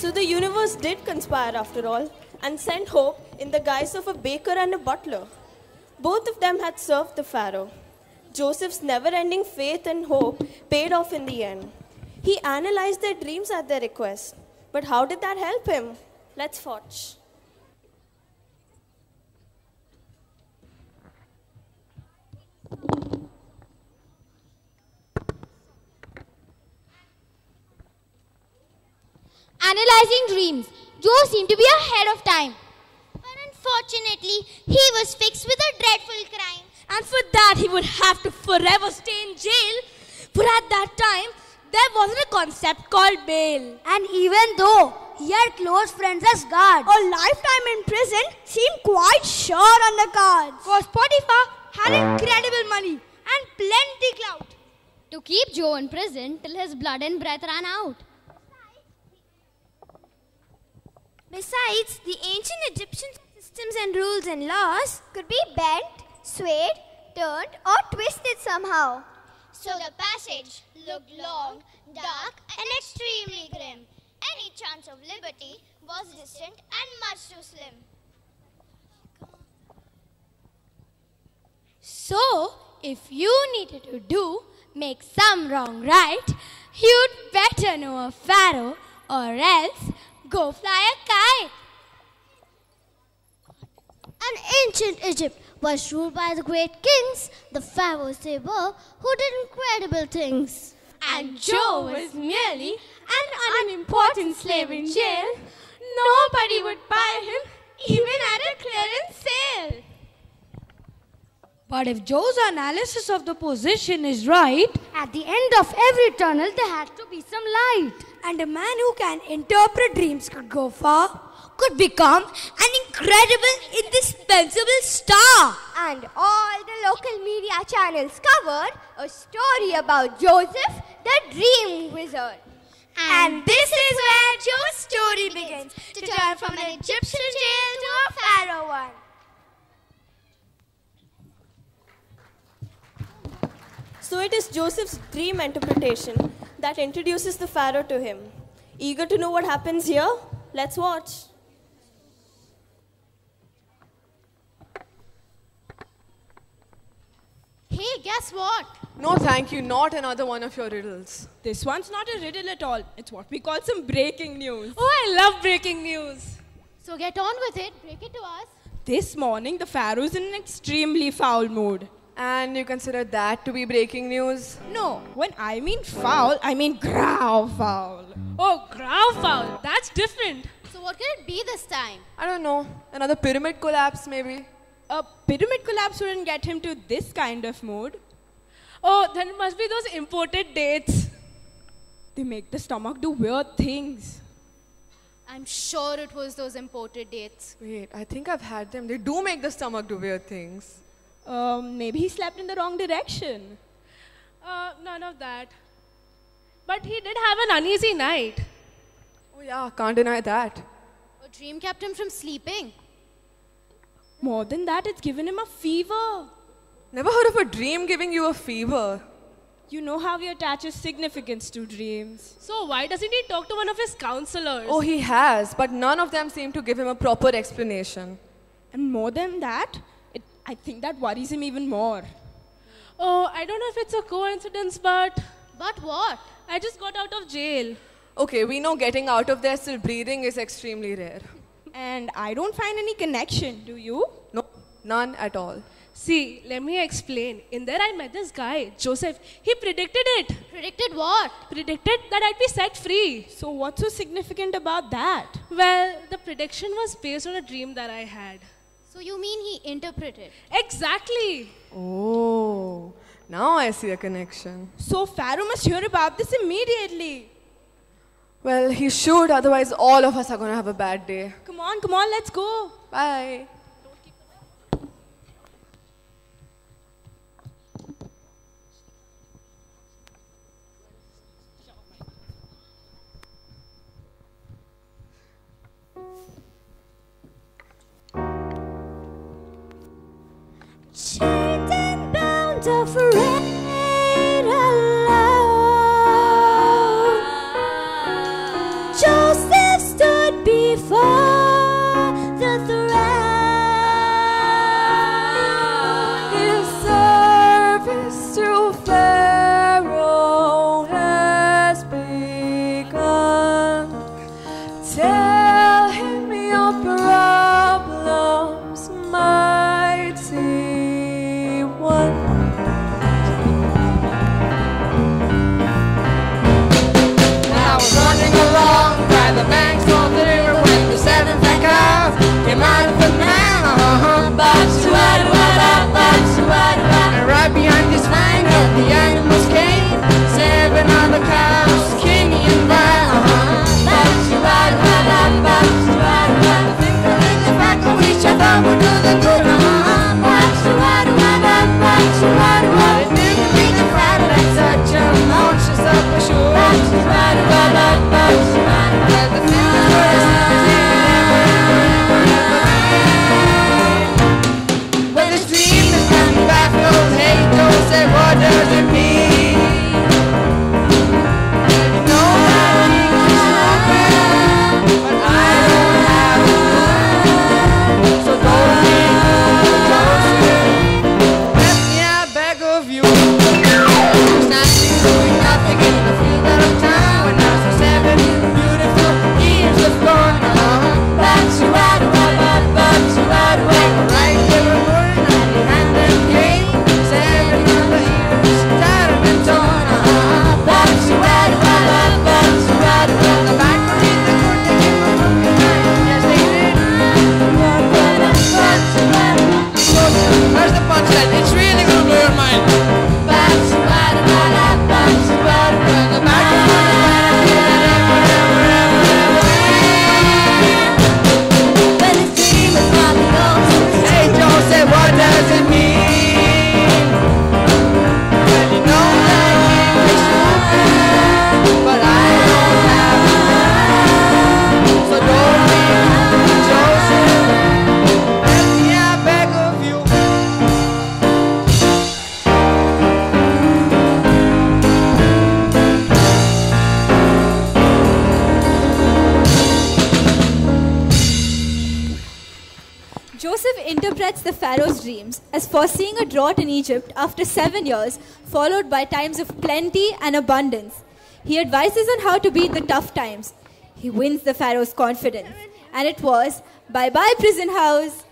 So the universe did conspire after all and sent hope in the guise of a baker and a butler. Both of them had served the Pharaoh. Joseph's never-ending faith and hope paid off in the end. He analyzed their dreams at their request. But how did that help him? Let's watch. Analyzing dreams, Joe seemed to be ahead of time. But unfortunately, he was fixed with a dreadful crime. And for that, he would have to forever stay in jail. For at that time, there wasn't a concept called bail. And even though he had close friends as guards, a lifetime in prison seemed quite sure on the cards. Because Potiphar had incredible money and plenty clout To keep Joe in prison till his blood and breath ran out. Besides, the ancient Egyptian systems and rules and laws could be bent, swayed, turned, or twisted somehow. So the passage looked long, dark, and extremely grim. Any chance of liberty was distant and much too slim. So, if you needed to make some wrong right, you'd better know a pharaoh or else go fly a kite. An ancient Egypt was ruled by the great kings, the pharaohs they were, who did incredible things. And Joe was merely an unimportant slave in jail. Nobody would buy him even at a clearance sale. But if Joe's analysis of the position is right, At the end of every tunnel, there had to be some light. and a man who can interpret dreams could go far, could become an incredible, indispensable star. And all the local media channels covered a story about Joseph, the dream wizard. And this is where Joe's story begins, to turn from an Egyptian jail to a pharaoh one. So it is Joseph's dream interpretation that introduces the Pharaoh to him. Eager to know what happens here? Let's watch. Hey, guess what? No, thank you. Not another one of your riddles. This one's not a riddle at all. It's what we call some breaking news. Oh, I love breaking news. So get on with it. Break it to us. This morning, the Pharaoh's in an extremely foul mood. And you consider that to be breaking news? No, when I mean foul, I mean growl foul. Oh, growl foul. That's different. So what could it be this time? I don't know. Another pyramid collapse, maybe? A pyramid collapse wouldn't get him to this kind of mood. Oh, then it must be those imported dates. They make the stomach do weird things. I'm sure it was those imported dates. Wait, I think I've had them. They do make the stomach do weird things. Maybe he slept in the wrong direction. None of that. But he did have an uneasy night. Oh yeah, can't deny that. A dream kept him from sleeping. More than that, it's given him a fever. Never heard of a dream giving you a fever. You know how he attaches significance to dreams. So why doesn't he talk to one of his counselors? Oh, he has, but none of them seem to give him a proper explanation. And more than that, I think that worries him even more. Oh, I don't know if it's a coincidence, but... But what? I just got out of jail. Okay, we know getting out of there still breathing is extremely rare. And I don't find any connection, do you? No, none at all. See, let me explain. In there I met this guy, Joseph. He predicted it. Predicted what? Predicted that I'd be set free. So what's so significant about that? Well, the prediction was based on a dream that I had. So you mean he interpreted? Exactly. Oh, now I see a connection. So Pharaoh must hear about this immediately. Well, he should, otherwise all of us are going to have a bad day. Come on, let's go. Bye. Chained and bound, afraid alone. Joseph's before the threat. His service to Pharaoh has begun. Tell him your problems, mighty one. I was running along by the banks of the river when the seventh cow came out of the man. And right behind this fang the animals came, 7 other cows, King and Val. Each other would do the good. It didn't make the crowd like such a monstrous up for sure. But the thing was when the stream is coming back, goes, hey, Joe said, what does it mean? You know that he keeps walking, but I don't have a clue. So don't think, let me, I beg of you. Standing doing nothing in the field out of town when I was 7 beautiful years of gone. Right there were born and then came 7 other years, tattered and torn. The back of the court, they came up from behind. Yes, they did. Where's the punchline? It's really gonna blow your mind. The back of hey, Joe said, what does it mean? Well, you know that English woman, but I don't have a so don't be Joseph. Let me, I beg of you. Joseph interprets the Pharaoh's dreams as foreseeing a drought in Egypt after 7 years, followed by times of plenty and abundance. He advises on how to beat the tough times. He wins the Pharaoh's confidence. And it was, bye-bye prison house.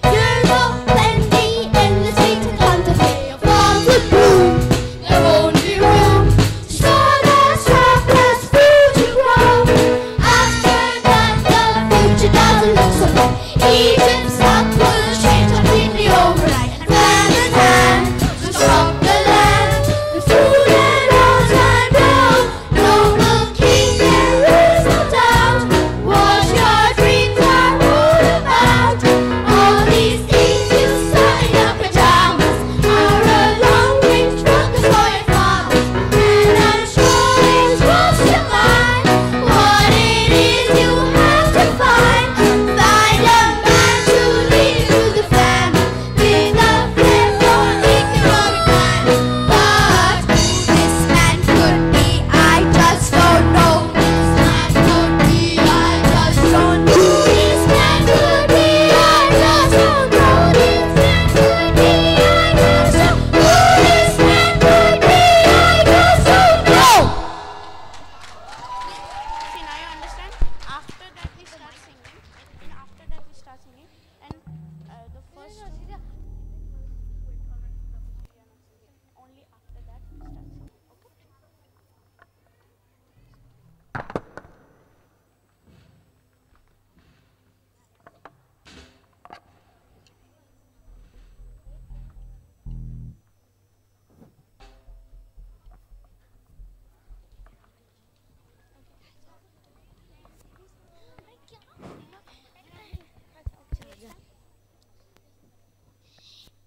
Years of plenty in the streets of Contemplate. Farms would bloom, there won't be room to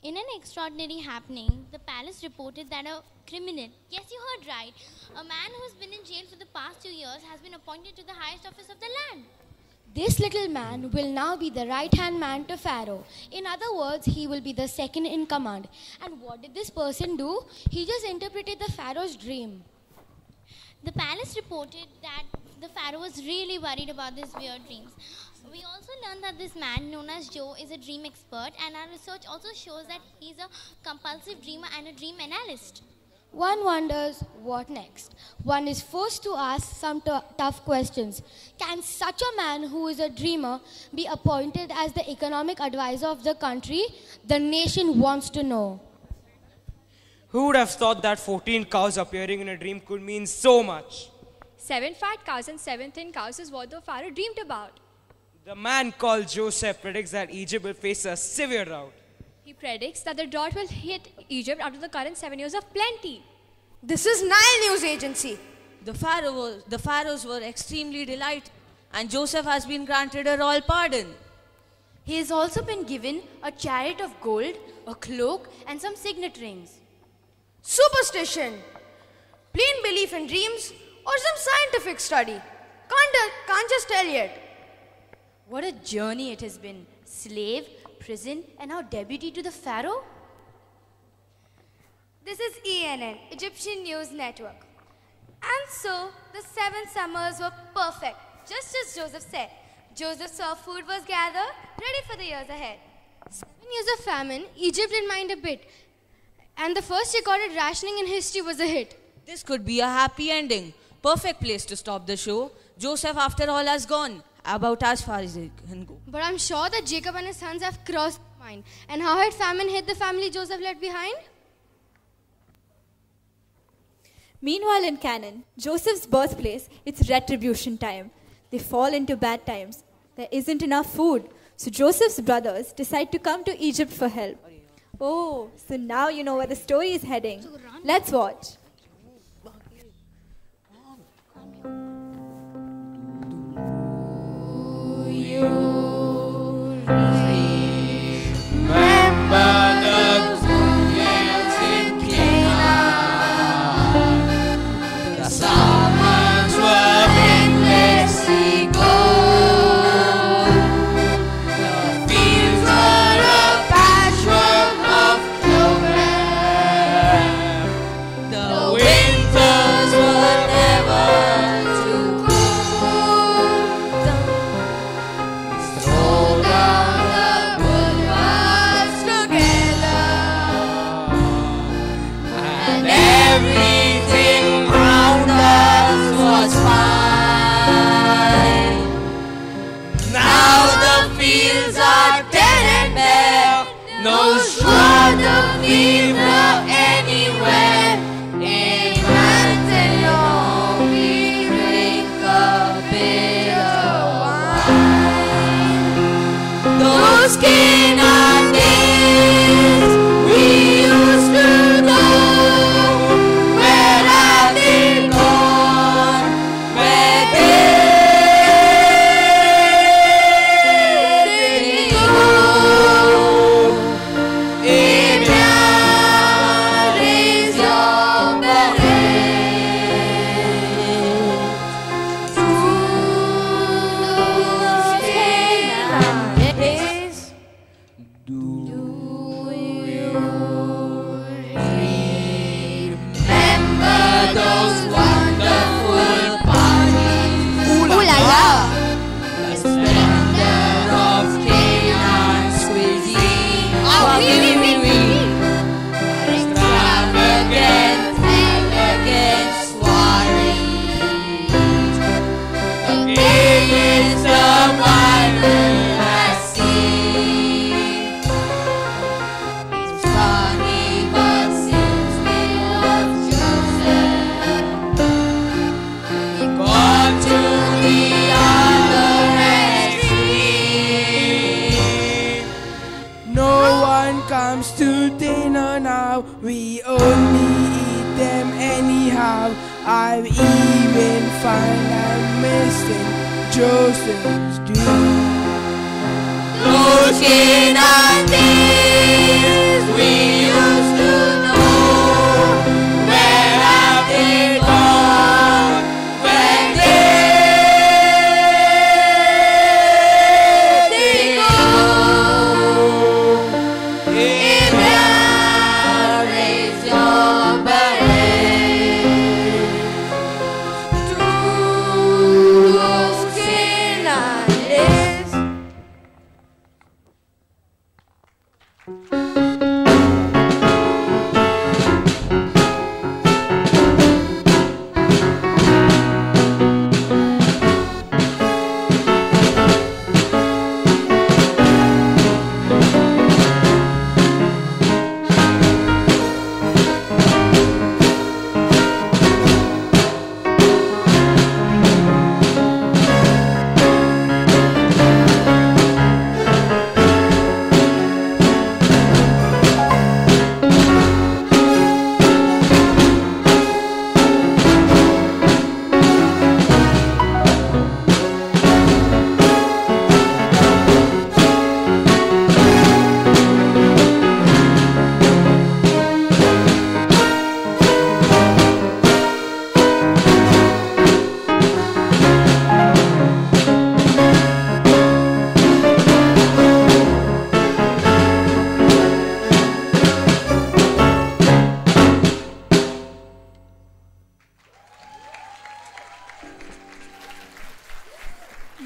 In an extraordinary happening, the palace reported that a criminal, yes, you heard right, a man who's been in jail for the past 2 years has been appointed to the highest office of the land. This little man will now be the right-hand man to Pharaoh. In other words, he will be the second in command. And what did this person do? He just interpreted the Pharaoh's dream. The palace reported that the Pharaoh was really worried about these weird dreams. We also learned that this man known as Joe is a dream expert, and our research also shows that he's a compulsive dreamer and a dream analyst. One wonders what next. One is forced to ask some tough questions. Can such a man who is a dreamer be appointed as the economic advisor of the country? The nation wants to know. Who would have thought that 14 cows appearing in a dream could mean so much? 7 fat cows and 7 thin cows is what the Pharaoh dreamed about. The man called Joseph predicts that Egypt will face a severe drought. He predicts that the drought will hit Egypt after the current 7 years of plenty. This is Nile News Agency. The pharaohs were extremely delighted, and Joseph has been granted a royal pardon. He has also been given a chariot of gold, a cloak, and some signet rings. Superstition, plain belief in dreams, or some scientific study. Can't just tell yet. What a journey it has been. Slave, prison, and now deputy to the Pharaoh? This is ENN, Egyptian News Network. And so, the 7 summers were perfect, just as Joseph said. Joseph saw food was gathered, ready for the years ahead. 7 years of famine, Egypt didn't mind a bit. And the first recorded rationing in history was a hit. This could be a happy ending. Perfect place to stop the show. Joseph, after all, has gone. About as far as he can go. But I'm sure that Jacob and his sons have crossed their mind. And how had famine hit the family Joseph left behind? Meanwhile in Canaan, Joseph's birthplace, it's retribution time. They fall into bad times. There isn't enough food. So Joseph's brothers decide to come to Egypt for help. Oh, so now you know where the story is heading. Let's watch. We only eat them anyhow. I've even found I'm missing Joseph's dream. Those Canaan days we used to know. Where have they gone? Where did they go? India, raise your parade to skin and lace.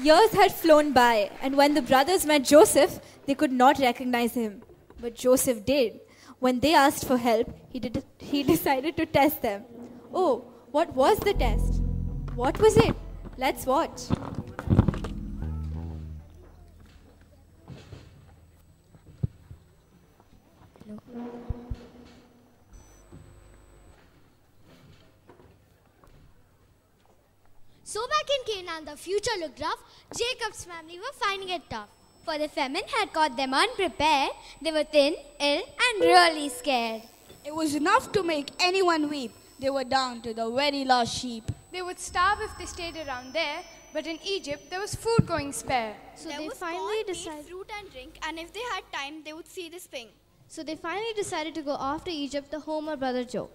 Years had flown by, and when the brothers met Joseph, they could not recognize him. But Joseph did. When they asked for help, he decided to test them. Oh, what was the test? What was it? Let's watch. So back in Canaan, the future looked rough. Jacob's family were finding it tough. For the famine had caught them unprepared. They were thin, ill, and really scared. It was enough to make anyone weep. They were down to the very last sheep. They would starve if they stayed around there, but in Egypt there was food going spare. So they finally decided fruit and drink, and if they had time, they would see this thing. So they finally decided to go off to Egypt, the home of brother Joe.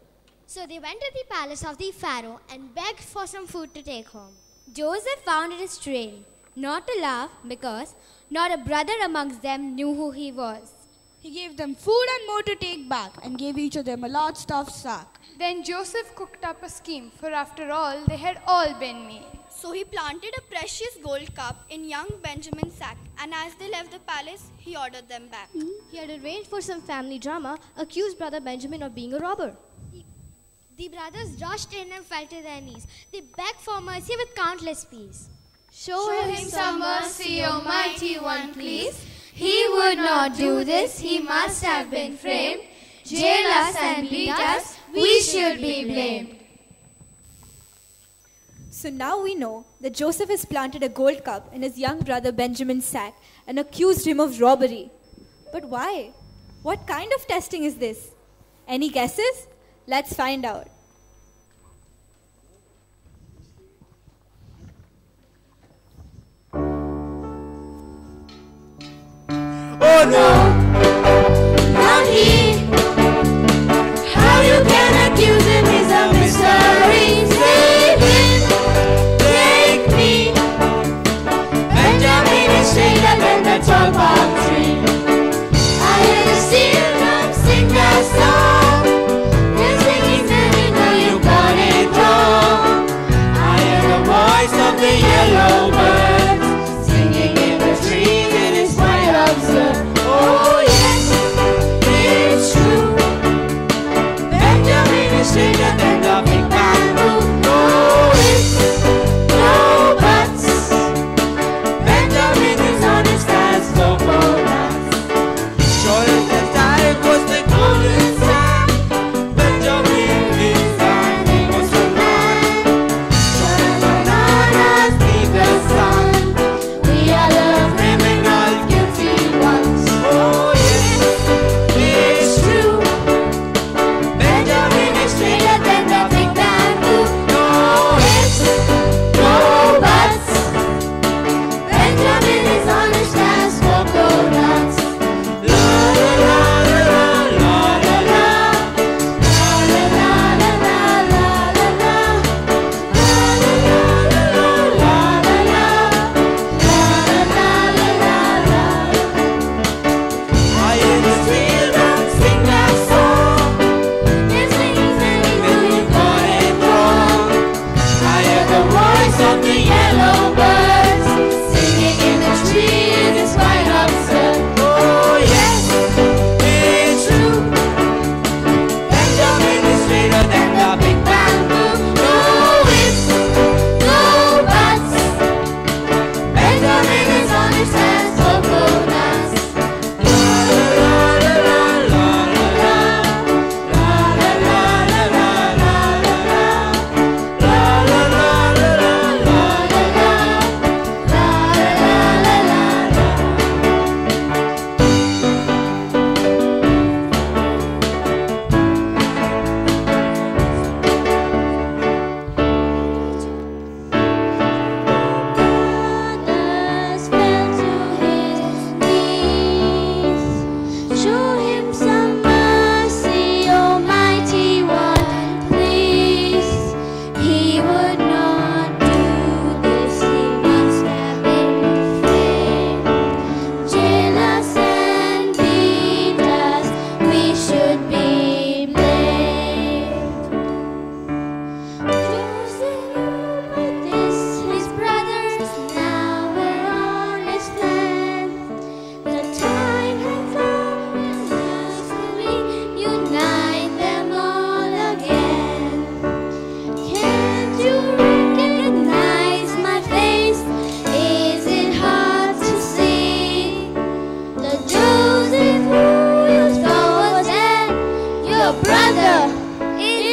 So they went to the palace of the Pharaoh and begged for some food to take home. Joseph found it strange not to laugh because not a brother amongst them knew who he was. He gave them food and more to take back and gave each of them a large stuffed sack. Then Joseph cooked up a scheme, for after all, they had all been made. So he planted a precious gold cup in young Benjamin's sack, and as they left the palace, he ordered them back. He had arranged for some family drama, accused brother Benjamin of being a robber. The brothers rushed in and fell to their knees. They begged for mercy with countless pleas. Show him some mercy, O mighty one, please. He would not do this, he must have been framed. Jail us and beat us, we should be blamed. So now we know that Joseph has planted a gold cup in his young brother Benjamin's sack and accused him of robbery. But why? What kind of testing is this? Any guesses? Let's find out. Oh no, not he. How you can accuse him is a mystery. Save him, take me. Benjamin is straighter than the tall palm tree. I hear the steel drum sing their song. They're singing and you know you got it wrong. I hear the voice of the yellow bird singing in the trees. It is quite absurd. Oh,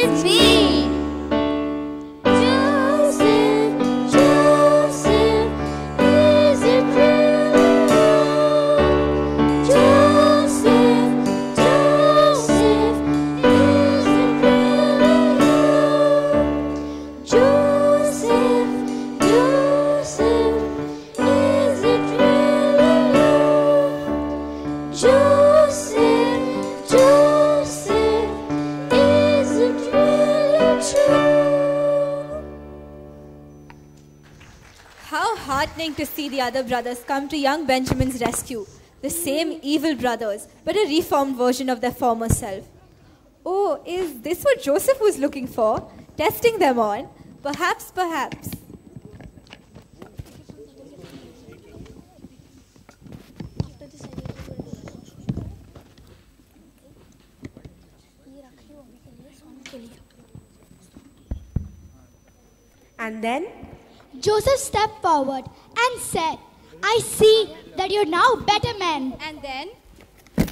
it's me. Joseph, Joseph, is it really you? Joseph, Joseph, is it really you? Joseph, Joseph, is it really you? Joseph, Joseph, is it really true? How heartening to see the other brothers come to young Benjamin's rescue. The same evil brothers, but a reformed version of their former self. Oh, is this what Joseph was looking for? Testing them on? Perhaps, perhaps. And then Joseph stepped forward and said, I see that you're now better men. And then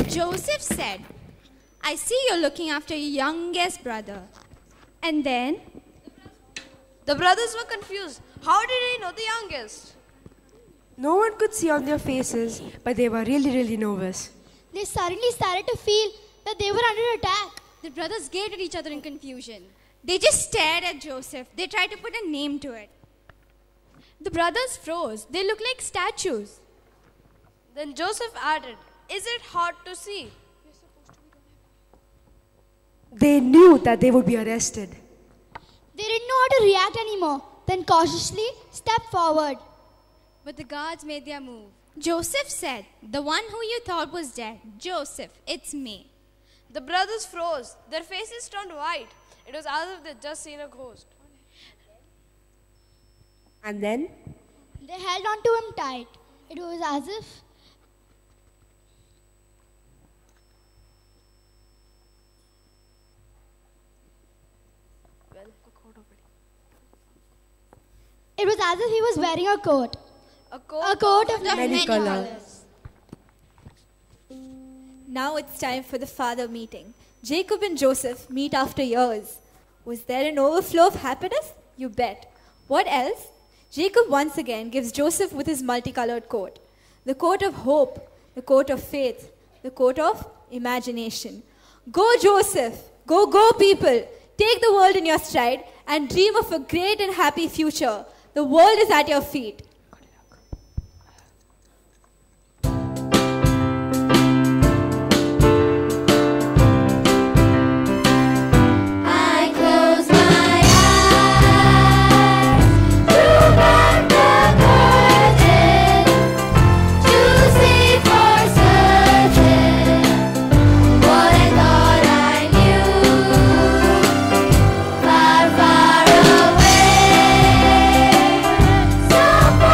Joseph said, I see you're looking after your youngest brother. And then The brothers were confused. How did he know the youngest? no one could see on their faces, but they were really nervous. They suddenly started to feel that they were under attack. the brothers gazed at each other in confusion. They just stared at Joseph. They tried to put a name to it. The brothers froze. They looked like statues. Then Joseph added, Is it hard to see? They knew that they would be arrested. They didn't know how to react anymore. Then cautiously stepped forward. But the guards made their move. Joseph said, the one who you thought was dead, Joseph, it's me. The brothers froze. Their faces turned white. It was as if they'd just seen a ghost. And then They held on to him tight. It was as if he was wearing a coat. A coat of many colours. Now it's time for the father meeting. Jacob and Joseph meet after years. Was there an overflow of happiness? You bet. What else? Jacob once again gives Joseph with his multicolored coat. The coat of hope, the coat of faith, the coat of imagination. Go, Joseph! Go, go, people! Take the world in your stride and dream of a great and happy future. The world is at your feet. I close my eyes to back the curtain to see for certain what I thought I knew. Far, far away, somewhere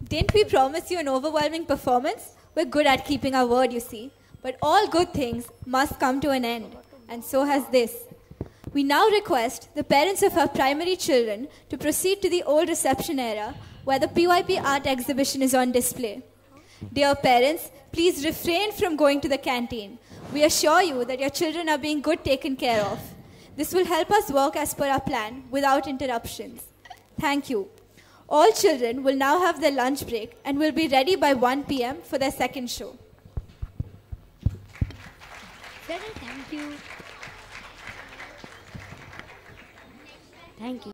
Didn't we promise you an overwhelming performance? We're good at keeping our word, you see. But all good things must come to an end, and so has this. We now request the parents of our primary children to proceed to the old reception area where the PYP art exhibition is on display. Dear parents, please refrain from going to the canteen. We assure you that your children are being good taken care of. This will help us work as per our plan without interruptions. Thank you. All children will now have their lunch break and will be ready by 1 p.m. for their second show. Thank you. Thank you.